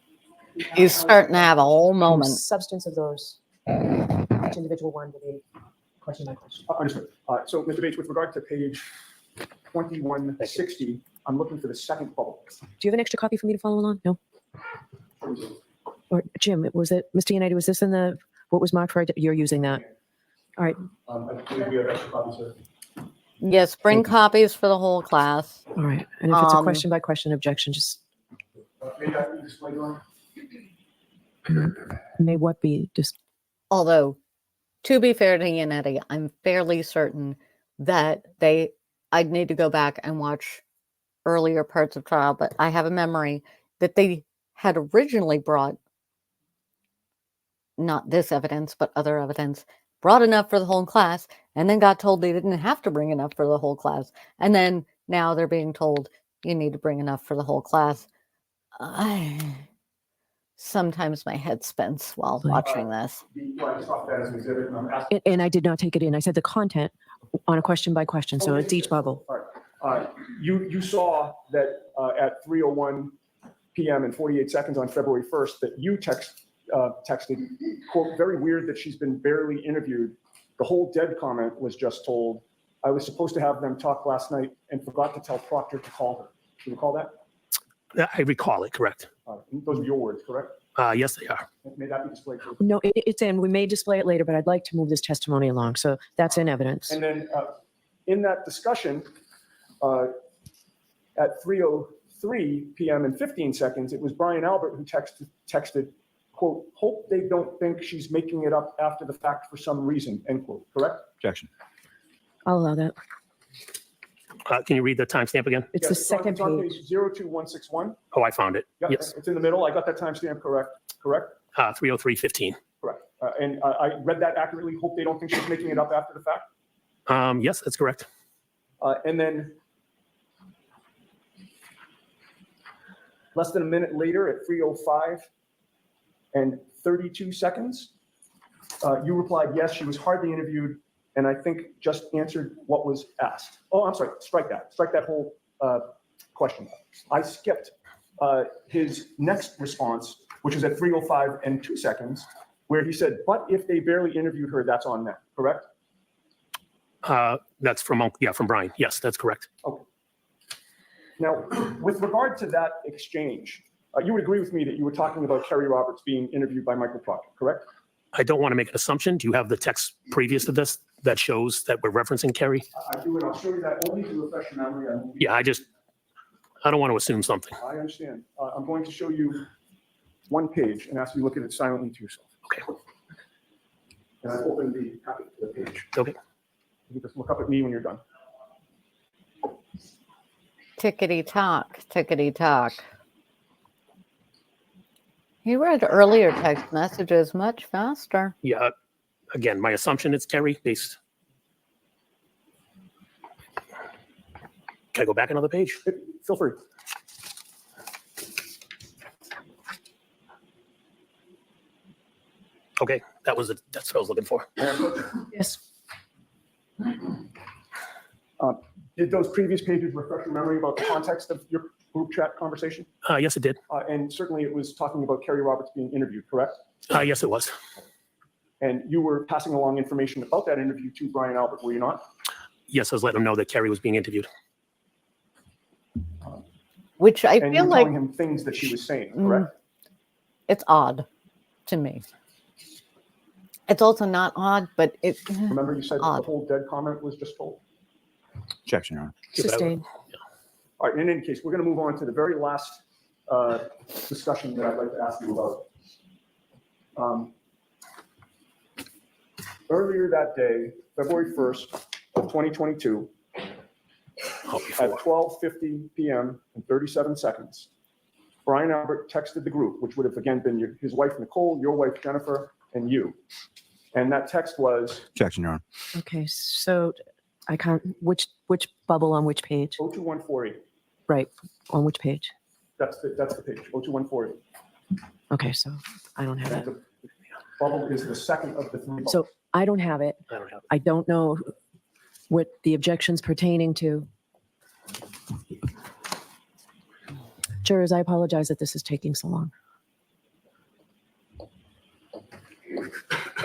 Speaker 1: He's starting to have a whole moment.
Speaker 4: Substance of those. Each individual one to be question by question.
Speaker 3: Understood. So, Mr. Bates, with regard to page 2160, I'm looking for the second bubble.
Speaker 4: Do you have an extra copy for me to follow along? No. Or Jim, was it Mr. United? Was this in the what was marked right? You're using that. All right.
Speaker 3: I believe we have extra copies, sir.
Speaker 1: Yes, bring copies for the whole class.
Speaker 4: All right. And if it's a question by question objection, just
Speaker 3: May that be displayed on?
Speaker 4: may what be just.
Speaker 1: Although, to be fair to Yannetti, I'm fairly certain that I'd need to go back and watch earlier parts of trial, but I have a memory that they had originally brought not this evidence, but other evidence, brought enough for the whole class, and then got told they didn't have to bring enough for the whole class. And then now they're being told you need to bring enough for the whole class. Sometimes my head spins while watching this.
Speaker 4: And I did not take it in. I said the content on a question by question. So it's each bubble.
Speaker 3: All right. You saw that at 3:01 p.m. and 48 seconds on February 1st that you texted, quote, very weird that she's been barely interviewed. The whole dead comment was just told. I was supposed to have them talk last night and forgot to tell Proctor to call her. Do you recall that?
Speaker 2: I recall it, correct.
Speaker 3: Those are your words, correct?
Speaker 2: Yes, they are.
Speaker 3: May that be displayed, please?
Speaker 4: No, it's in. We may display it later, but I'd like to move this testimony along. So that's in evidence.
Speaker 3: And then in that discussion, at 3:03 p.m. and 15 seconds, it was Brian Albert who texted, quote, hope they don't think she's making it up after the fact for some reason, end quote, correct?
Speaker 5: Objection.
Speaker 4: I'll allow that.
Speaker 2: Can you read the timestamp again?
Speaker 4: It's
Speaker 3: Yes,
Speaker 4: the second
Speaker 3: it's on
Speaker 4: page.
Speaker 3: page 02161.
Speaker 2: Oh, I found it.
Speaker 3: Yeah,
Speaker 2: Yes.
Speaker 3: it's in the middle. I got that timestamp correct?
Speaker 2: 3:03:15.
Speaker 3: Correct. And I read that accurately. Hope they don't think she's making it up after the fact.
Speaker 2: Yes, that's correct.
Speaker 3: And then less than a minute later at 3:05 and 32 seconds, you replied, yes, she was hardly interviewed, and I think just answered what was asked. Oh, I'm sorry, strike that whole question. I skipped his next response, which was at 3:05 and 2 seconds, where he said, but if they barely interviewed her, that's on them, correct?
Speaker 2: That's from Brian. Yes, that's correct.
Speaker 3: Okay. Now, with regard to that exchange, you would agree with me that you were talking about Kerry Roberts being interviewed by Michael Proctor, correct?
Speaker 2: I don't want to make an assumption. Do you have the text previous to this that shows that we're referencing Kerry?
Speaker 3: I do, and I'll show you that only to refresh your memory.
Speaker 2: Yeah, I don't want to assume something.
Speaker 3: I understand. I'm going to show you one page and ask you to look at it silently to yourself.
Speaker 2: Okay.
Speaker 3: And I open the copy to the page.
Speaker 2: Okay.
Speaker 3: You can just look up at me when you're done.
Speaker 1: Tickety tock, tickety tock. He read earlier text messages much faster.
Speaker 2: Yeah. Again, my assumption it's Kerry based. Can I go back another page?
Speaker 3: Feel free.
Speaker 2: Okay, that's what I was looking for.
Speaker 4: Yes.
Speaker 3: Did those previous pages refresh your memory about the context of your group chat conversation?
Speaker 2: Yes, it did.
Speaker 3: And certainly it was talking about Kerry Roberts being interviewed, correct?
Speaker 2: Yes, it was.
Speaker 3: And you were passing along information about that interview to Brian Albert, were you not?
Speaker 2: Yes, I was letting him know that Kerry was being interviewed.
Speaker 1: Which I
Speaker 3: And you
Speaker 1: feel
Speaker 3: were
Speaker 1: like
Speaker 3: telling him things that she was saying, correct?
Speaker 1: it's odd to me. It's also not odd, but it.
Speaker 3: Remember you said that the
Speaker 1: Odd.
Speaker 3: whole dead comment was just told?
Speaker 5: Objection, Your Honor.
Speaker 4: Sustained.
Speaker 3: All right, in any case, we're going to move on to the very last discussion that I'd like to ask you about. Earlier that day, February 1st of 2022,
Speaker 2: Oh,
Speaker 3: at
Speaker 2: before.
Speaker 3: 12:50 p.m. and 37 seconds, Brian Albert texted the group, which would have again been his wife Nicole, your wife Jennifer, and you. And that text was
Speaker 5: Objection, Your Honor.
Speaker 4: Okay, so I can't, which bubble on which page?
Speaker 3: 02148.
Speaker 4: Right, on which page?
Speaker 3: That's the page, 02148.
Speaker 4: Okay, so I don't have
Speaker 3: And
Speaker 4: it.
Speaker 3: the bubble is the second of the three bubbles.
Speaker 4: So I don't have it.
Speaker 2: I don't have.
Speaker 4: I don't know what the objection's pertaining to. Jurors, I apologize that this is taking so long.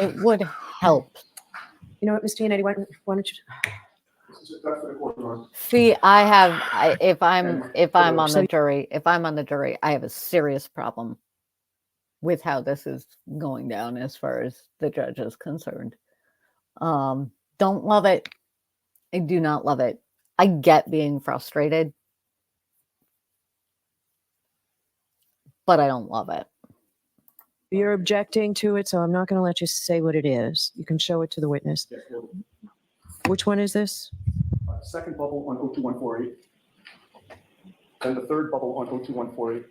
Speaker 1: It would help.
Speaker 4: You know what, Ms. Giannetti, why don't you?
Speaker 3: That's for the court, Your Honor.
Speaker 1: See, if I'm on the jury, I have a serious problem with how this is going down as far as the judge is concerned. Don't love it. I do not love it. I get being frustrated, but I don't love it.
Speaker 4: You're objecting to it, so I'm not going to let you say what it is. You can show it to the witness.
Speaker 3: Yes, well,
Speaker 4: Which one is this?
Speaker 3: second bubble on 02148. Then the third bubble on 02148.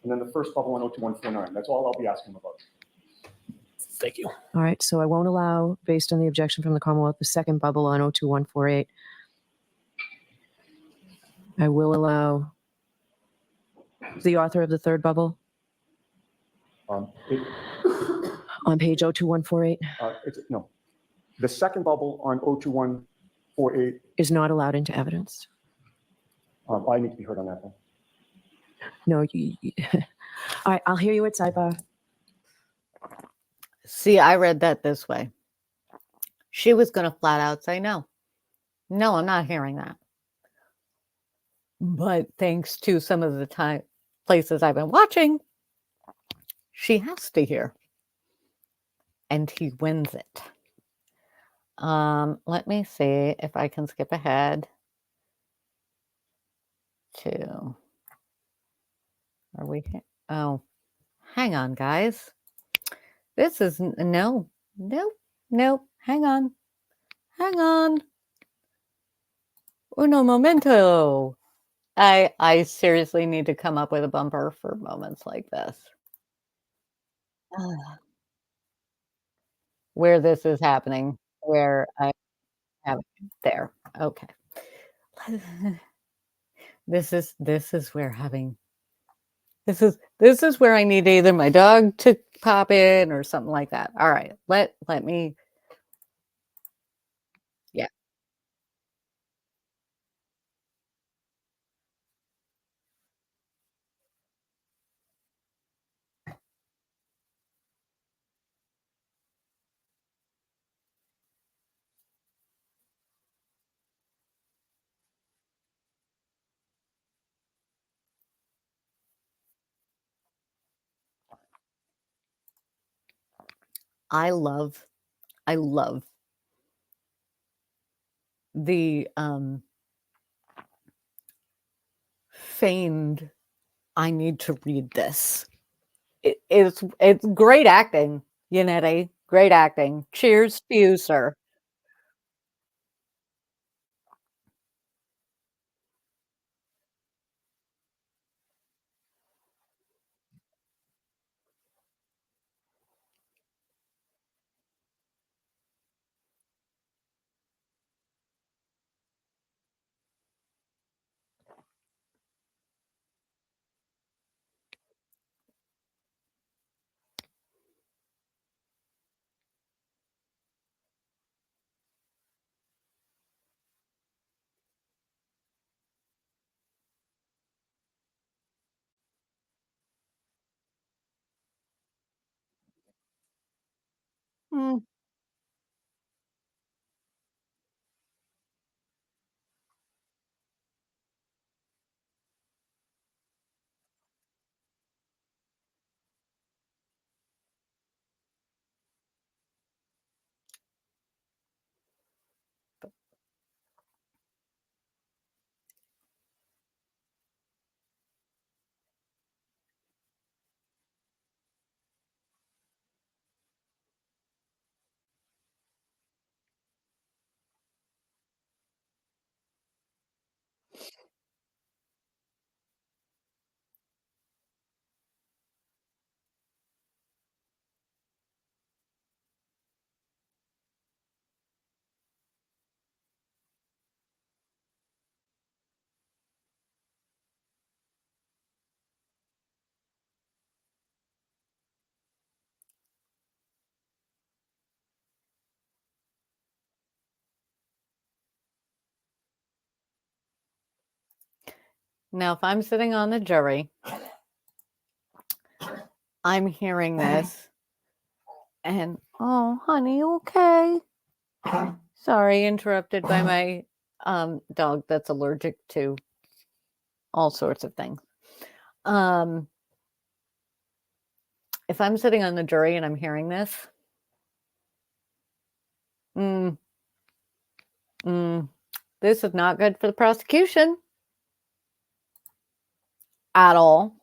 Speaker 3: And then the first bubble on 02149. That's all I'll be asking about.
Speaker 2: Thank you.
Speaker 4: All right, so I won't allow, based on the objection from the Commonwealth, the second bubble on 02148. I will allow the author of the third bubble
Speaker 3: It-
Speaker 4: on page 02148
Speaker 3: no, the second bubble on 02148.
Speaker 4: is not allowed into evidence.
Speaker 3: I need to be heard on that one.
Speaker 4: No, all right, I'll hear you at sidebar.
Speaker 1: See, I read that this way. She was going to flat out say no. No, I'm not hearing that. But thanks to some of the places I've been watching, she has to hear. And he wins it. Let me see if I can skip ahead to. Are we? Oh, hang on, guys. This is no. Hang on. Uno momento. I seriously need to come up with a bumper for moments like this. Where this is happening, where I have there. Okay. This is where having this is where I need either my dog to pop in or something like that. All right. Let me. Yeah. I love the feigned I need to read this. It's great acting, Yannetti. Great acting. Cheers to you, sir. Mm. Now, if I'm sitting on the jury, I'm hearing this, and oh, honey, okay. Sorry, interrupted by my dog that's allergic to all sorts of things. If I'm sitting on the jury and I'm hearing this, mm, this is not good for the prosecution at all.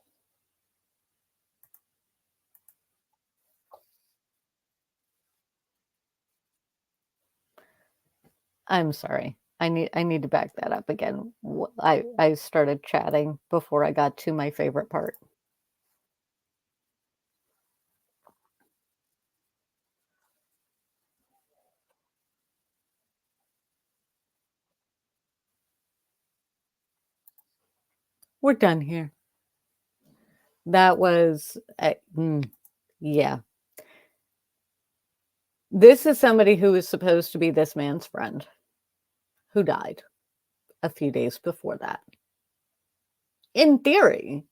Speaker 1: I'm sorry. I need to back that up again. I started chatting before I got to my favorite part. We're done here. That was yeah. This is somebody who is supposed to be this man's friend who died a few days before that. In theory,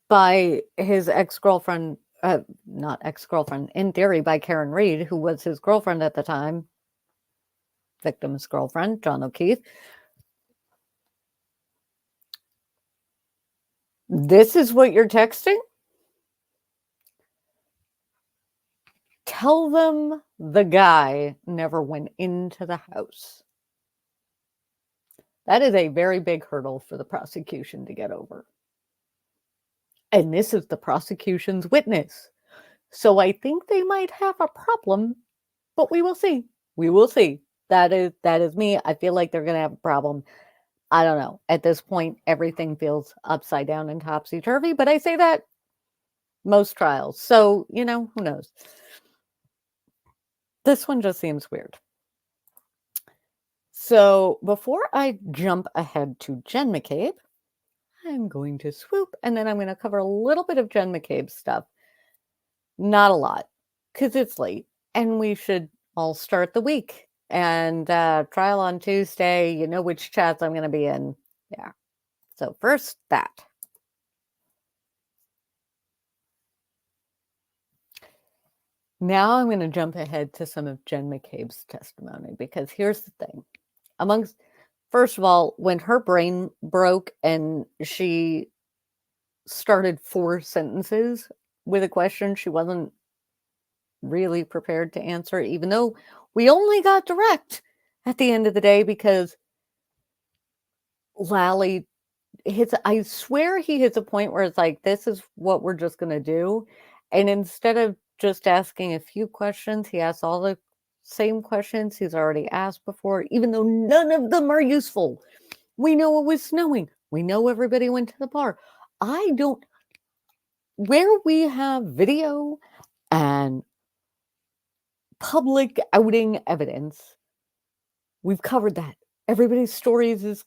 Speaker 1: by his ex-girlfriend, not ex-girlfriend, in theory by Karen Reed, who was his girlfriend at the time, victim's girlfriend, John O'Keefe. This is what you're texting? Tell them the guy never went into the house. That is a very big hurdle for the prosecution to get over. And this is the prosecution's witness. So I think they might have a problem, but we will see. We will see. That is me. I feel like they're going to have a problem. I don't know. At this point, everything feels upside down and topsy-turvy, but I say that most trials. So, who knows? This one just seems weird. So before I jump ahead to Jen McCabe, I'm going to swoop and then I'm going to cover a little bit of Jen McCabe's stuff. Not a lot, because it's late and we should all start the week. And trial on Tuesday, you know which chats I'm going to be in. Yeah. So first that. Now I'm going to jump ahead to some of Jen McCabe's testimony, because here's the thing. First of all, when her brain broke and she started 4 sentences with a question she wasn't really prepared to answer, even though we only got direct at the end of the day, because Lally I swear he hits a point where it's like, this is what we're just going to do. And instead of just asking a few questions, he asks all the same questions he's already asked before, even though none of them are useful. We know it was snowing. We know everybody went to the bar. Where we have video and public outing evidence, we've covered that. Everybody's stories is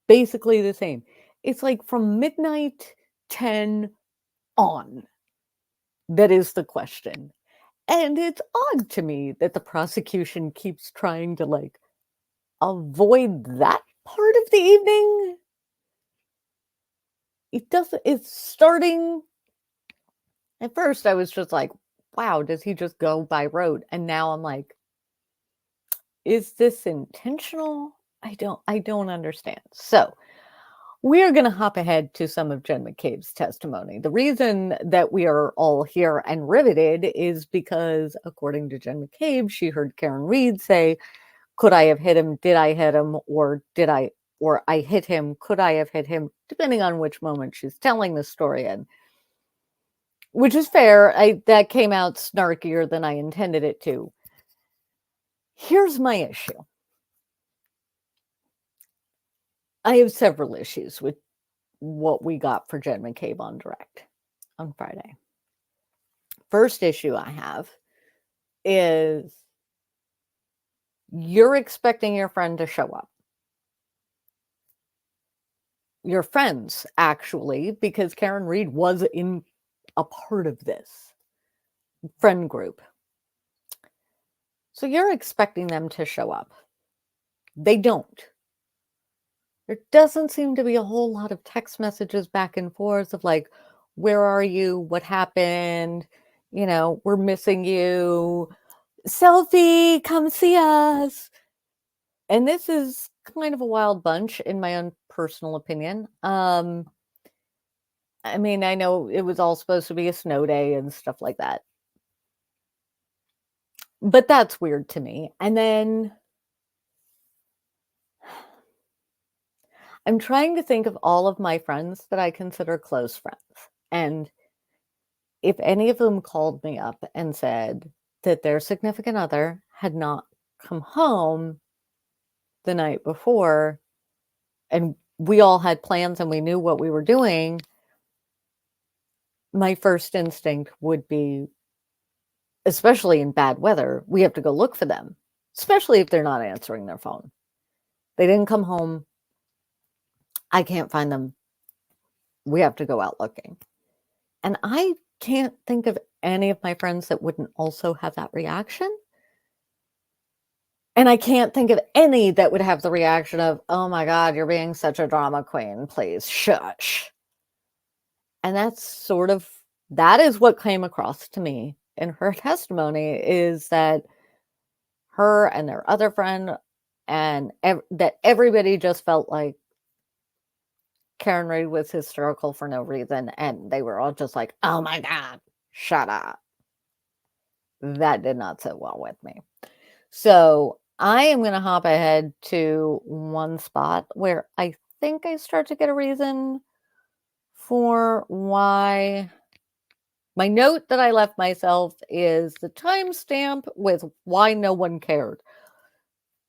Speaker 1: basically the same. It's like from midnight 10 on. That is the question. And it's odd to me that the prosecution keeps trying to avoid that part of the evening. It's starting At first, I was just like, wow, does he just go by rote? And now I'm like, is this intentional? I don't understand. So we're going to hop ahead to some of Jen McCabe's testimony. The reason that we are all here and riveted is because, according to Jen McCabe, she heard Karen Reed say, could I have hit him? Did I hit him? Or I hit him? Could I have hit him? Depending on which moment she's telling the story in. Which is fair. That came out snarkier than I intended it to. Here's my issue. I have several issues with what we got for Jen McCabe on Direct on Friday. First issue I have is you're expecting your friend to show up. Your friends, actually, because Karen Reed was in a part of this friend group. So you're expecting them to show up. They don't. There doesn't seem to be a whole lot of text messages back and forth of like, where are you? What happened? You know, we're missing you. Selfie, come see us. And this is kind of a wild bunch, in my own personal opinion. I mean, I know it was all supposed to be a snow day and stuff like that. But that's weird to me. And then I'm trying to think of all of my friends that I consider close friends. And if any of them called me up and said that their significant other had not come home the night before, and we all had plans and we knew what we were doing, my first instinct would be, especially in bad weather, we have to go look for them, especially if they're not answering their phone. They didn't come home. I can't find them. We have to go out looking. And I can't think of any of my friends that wouldn't also have that reaction. And I can't think of any that would have the reaction of, oh my God, you're being such a drama queen. Please shush. And that is what came across to me in her testimony, is that her and their other friend and that everybody just felt like Karen Reed was hysterical for no reason. And they were all just like, oh my God, shut up. That did not sit well with me. So I am going to hop ahead to one spot where I think I start to get a reason for why. My note that I left myself is the timestamp with why no one cared.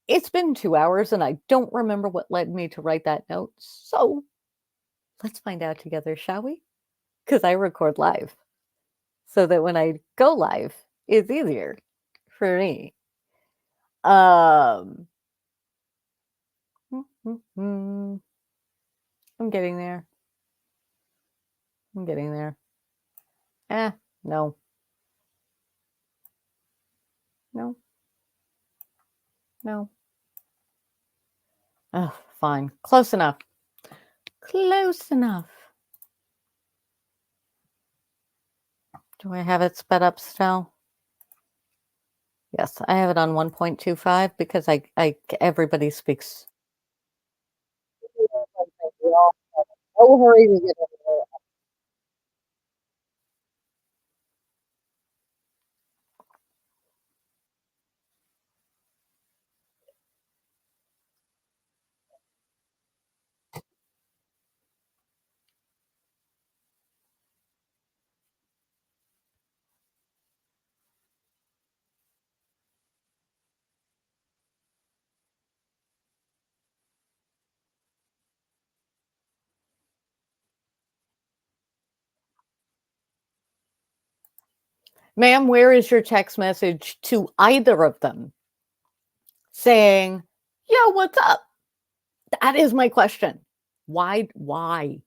Speaker 1: It's been 2 hours and I don't remember what led me to write that note. So let's find out together, shall we? Because I record live so that when I go live, it's easier for me. I'm getting there. I'm getting there. No. No. No. Oh, fine. Close enough. Close enough. Do I have it sped up still? Yes, I have it on 1.25 because everybody speaks. Oh, hurry to get over there. Ma'am, where is your text message to either of them saying, yo, what's up? That is my question. Why didn't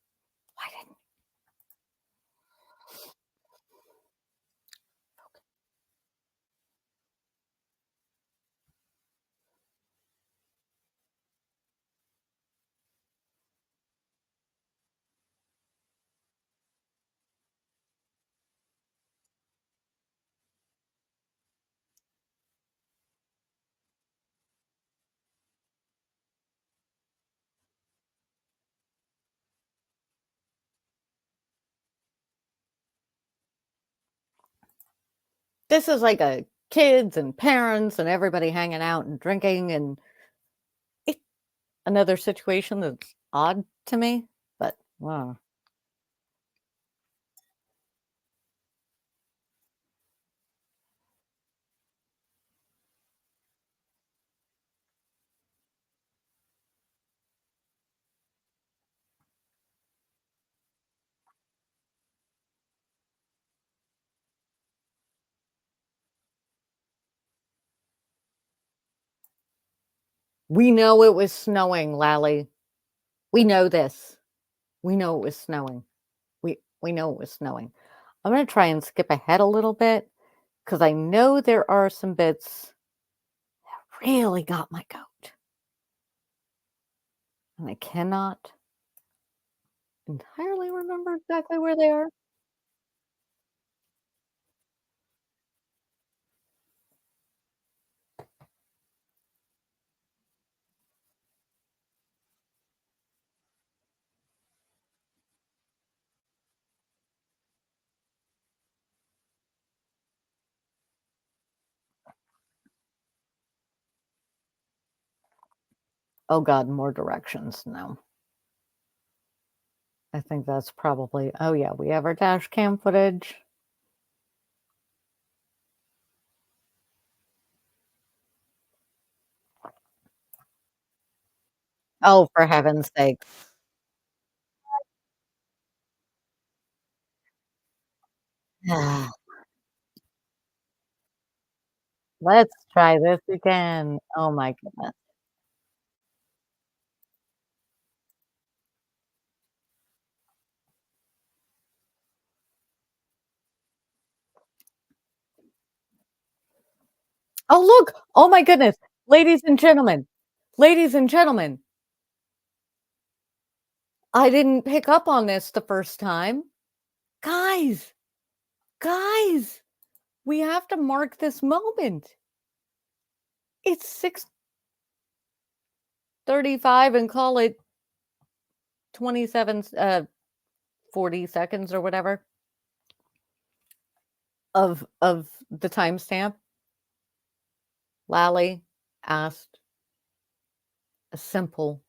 Speaker 1: this is like a kids and parents and everybody hanging out and drinking, and it, another situation that's odd to me, but wow. We know it was snowing, Lally. We know this. We know it was snowing. We know it was snowing. I'm going to try and skip ahead a little bit because I know there are some bits that really got my goat. And I cannot entirely remember exactly where they are. Oh God, more directions. No. I think that's probably, oh yeah, we have our dash cam footage. Oh, for heaven's sake. Let's try this again. Oh my goodness. Oh, look. Oh my goodness. Ladies and gentlemen, ladies and gentlemen, I didn't pick up on this the first time. Guys, guys, we have to mark this moment. It's 6:35 and call it 27 40 seconds or whatever of the timestamp. Lally asked a simple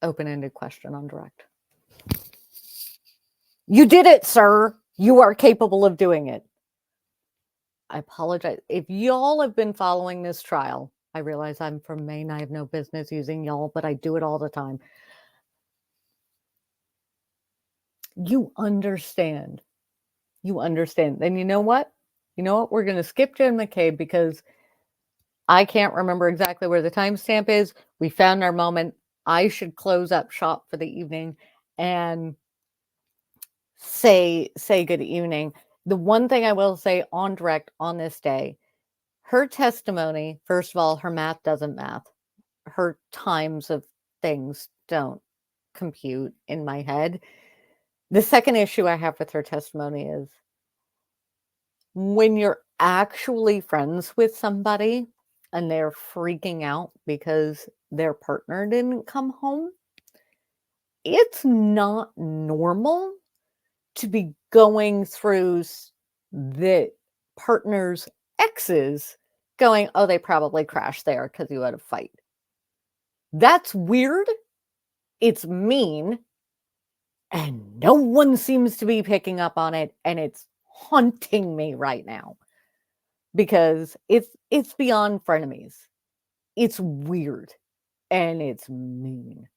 Speaker 1: open-ended question on direct. You did it, sir. You are capable of doing it. I apologize. If y'all have been following this trial, I realize I'm from Maine. I have no business using y'all, but I do it all the time. You understand. You understand. Then you know what? You know what? We're going to skip Jen McCabe because I can't remember exactly where the timestamp is. We found our moment. I should close up shop for the evening and say good evening. The one thing I will say on direct on this day, her testimony, first of all, her math doesn't math. Her times of things don't compute in my head. The second issue I have with her testimony is when you're actually friends with somebody and they're freaking out because their partner didn't come home, it's not normal to be going through the partner's exes going, oh, they probably crashed there because you had a fight. That's weird. It's mean. And no one seems to be picking up on it. And it's haunting me right now because it's beyond frenemies. It's weird and it's mean.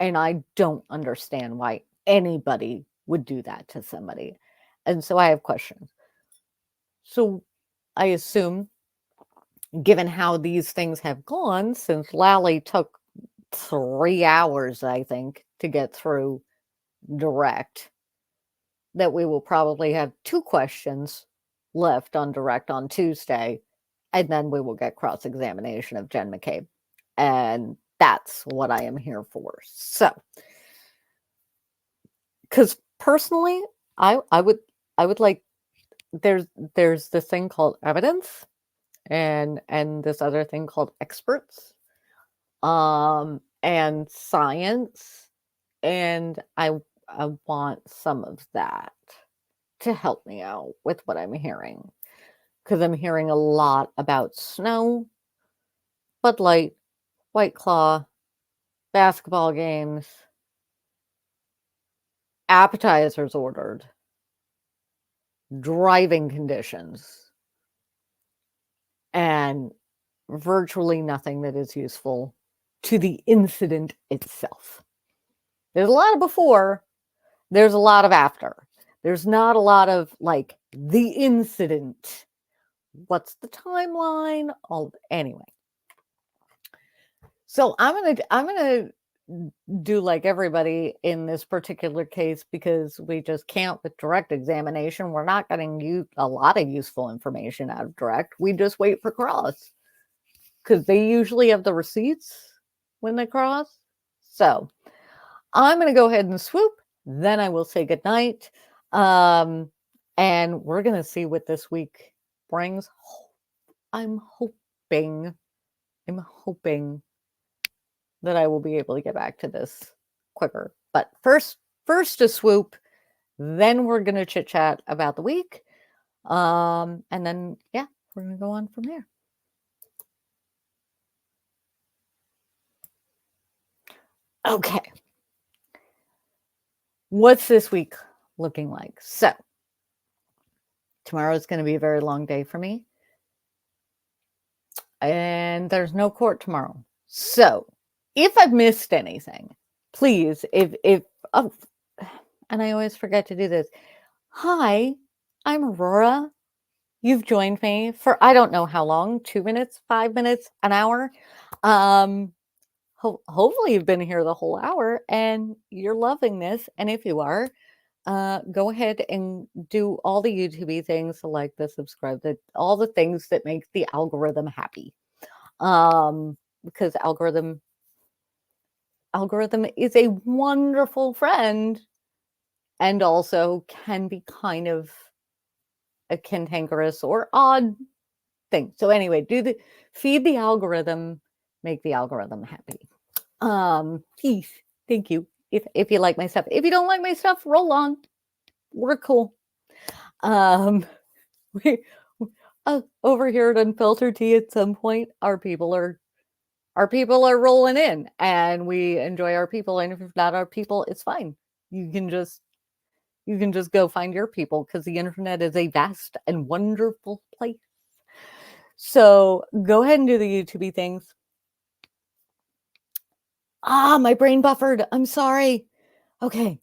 Speaker 1: And I don't understand why anybody would do that to somebody. And so I have questions. So I assume, given how these things have gone, since Lally took 3 hours, I think, to get through direct, that we will probably have 2 questions left on direct on Tuesday, and then we will get cross-examination of Jen McCabe. And that's what I am here for. So, because personally, I would like, there's this thing called evidence and this other thing called experts and science, and I want some of that to help me out with what I'm hearing. because I'm hearing a lot about snow, Bud Light, White Claw, basketball games, appetizers ordered, driving conditions, and virtually nothing that is useful to the incident itself. There's a lot of before, there's a lot of after. There's not a lot of like the incident. What's the timeline? Anyway. So I'm gonna do like everybody in this particular case, because we just can't with direct examination. We're not getting a lot of useful information out of direct. We just wait for cross, because they usually have the receipts when they cross. So I'm going to go ahead and swoop. Then I will say goodnight. And we're going to see what this week brings. I'm hoping that I will be able to get back to this quicker. But first a swoop. Then we're going to chit chat about the week. And then, yeah, we're going to go on from there. Okay. What's this week looking like? So, tomorrow is going to be a very long day for me. And there's no court tomorrow. So, if I've missed anything, please, and I always forget to do this. Hi, I'm Aurora. You've joined me for I don't know how long, 2 minutes, 5 minutes, an hour. Hopefully you've been here the whole hour and you're loving this. And if you are, go ahead and do all the YouTube things, like the subscribe, all the things that make the algorithm happy. Because algorithm is a wonderful friend and also can be kind of a cantankerous or odd thing. So anyway, feed the algorithm, make the algorithm happy. Peace. Thank you. If you like my stuff. If you don't like my stuff, roll on. We're cool. We over here at Unfiltered Tea, at some point, our people are rolling in, and we enjoy our people. And if it's not our people, it's fine. You can just go find your people, because the internet is a vast and wonderful place. So go ahead and do the YouTube things. My brain buffered. I'm sorry. Okay.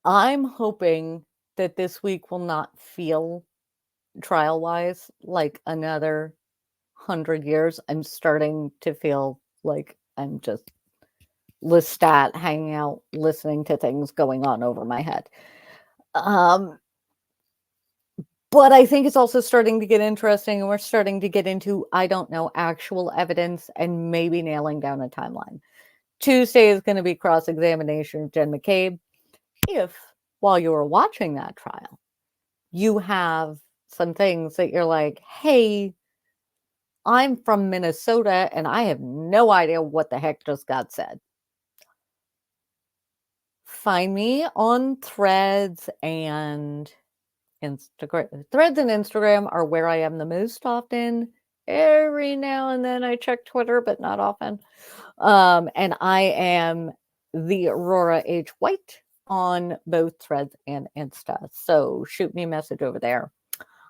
Speaker 1: I'm hoping that this week will not feel trial-wise like another 100 years. I'm starting to feel like I'm just Lestat hanging out, listening to things going on over my head. But I think it's also starting to get interesting, and we're starting to get into, I don't know, actual evidence and maybe nailing down a timeline. Tuesday is going to be cross-examination of Jen McCabe. If, while you were watching that trial, you have some things that you're like, hey, I'm from Minnesota and I have no idea what the heck just got said. Find me on Threads and Instagram. Threads and Instagram are where I am the most often. Every now and then I check Twitter, but not often. And I am the Aurora H. White on both Threads and Insta. So shoot me a message over there.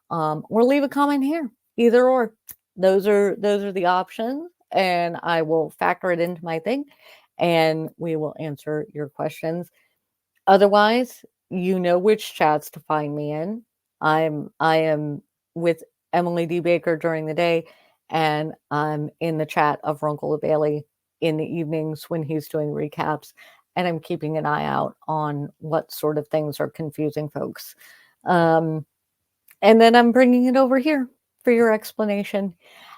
Speaker 1: Or leave a comment here. Either or. Those are the options, and I will factor it into my thing, and we will answer your questions. Otherwise, you know which chats to find me in. I am with Emily D. Baker during the day, and I'm in the chat of Runkle Bailey in the evenings when he's doing recaps, and I'm keeping an eye out on what sort of things are confusing folks. And then I'm bringing it over here for your explanation.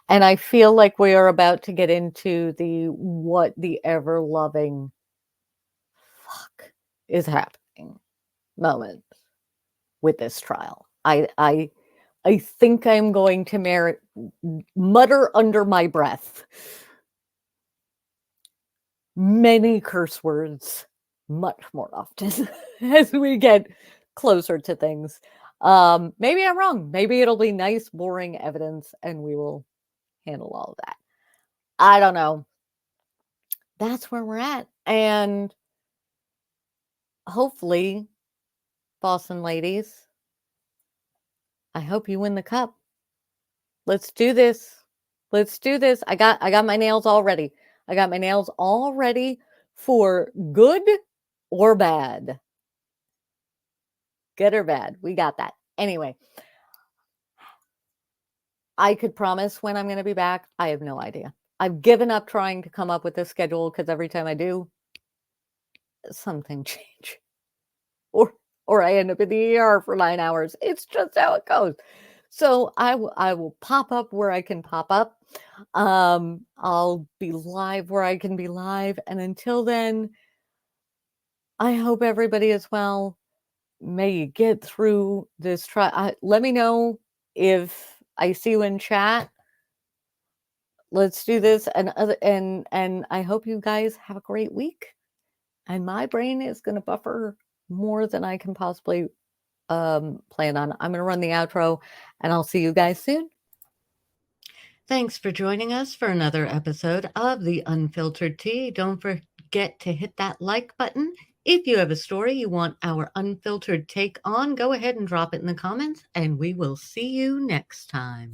Speaker 1: And I feel like we are about to get into what the ever-loving fuck is happening moment with this trial. I think I'm going to mutter under my breath many curse words much more often as we get closer to things. Maybe I'm wrong. Maybe it'll be nice, boring evidence and we will handle all of that. I don't know. That's where we're at. And hopefully, Boston ladies, I hope you win the cup. Let's do this. Let's do this. I got my nails all ready. I got my nails all ready for good or bad. Good or bad. We got that. Anyway, I could promise when I'm going to be back. I have no idea. I've given up trying to come up with a schedule because every time I do, something change. Or I end up in the ER for 9 hours. It's just how it goes. So I will pop up where I can pop up. I'll be live where I can be live. And until then, I hope everybody is well. May you get through this let me know if I see you in chat. Let's do this. And I hope you guys have a great week. And my brain is going to buffer more than I can possibly plan on. I'm going to run the outro and I'll see you guys soon. Thanks for joining us for another episode of The Unfiltered Tea. Don't forget to hit that like button. If you have a story you want our unfiltered take on, go ahead and drop it in the comments and we will see you next time.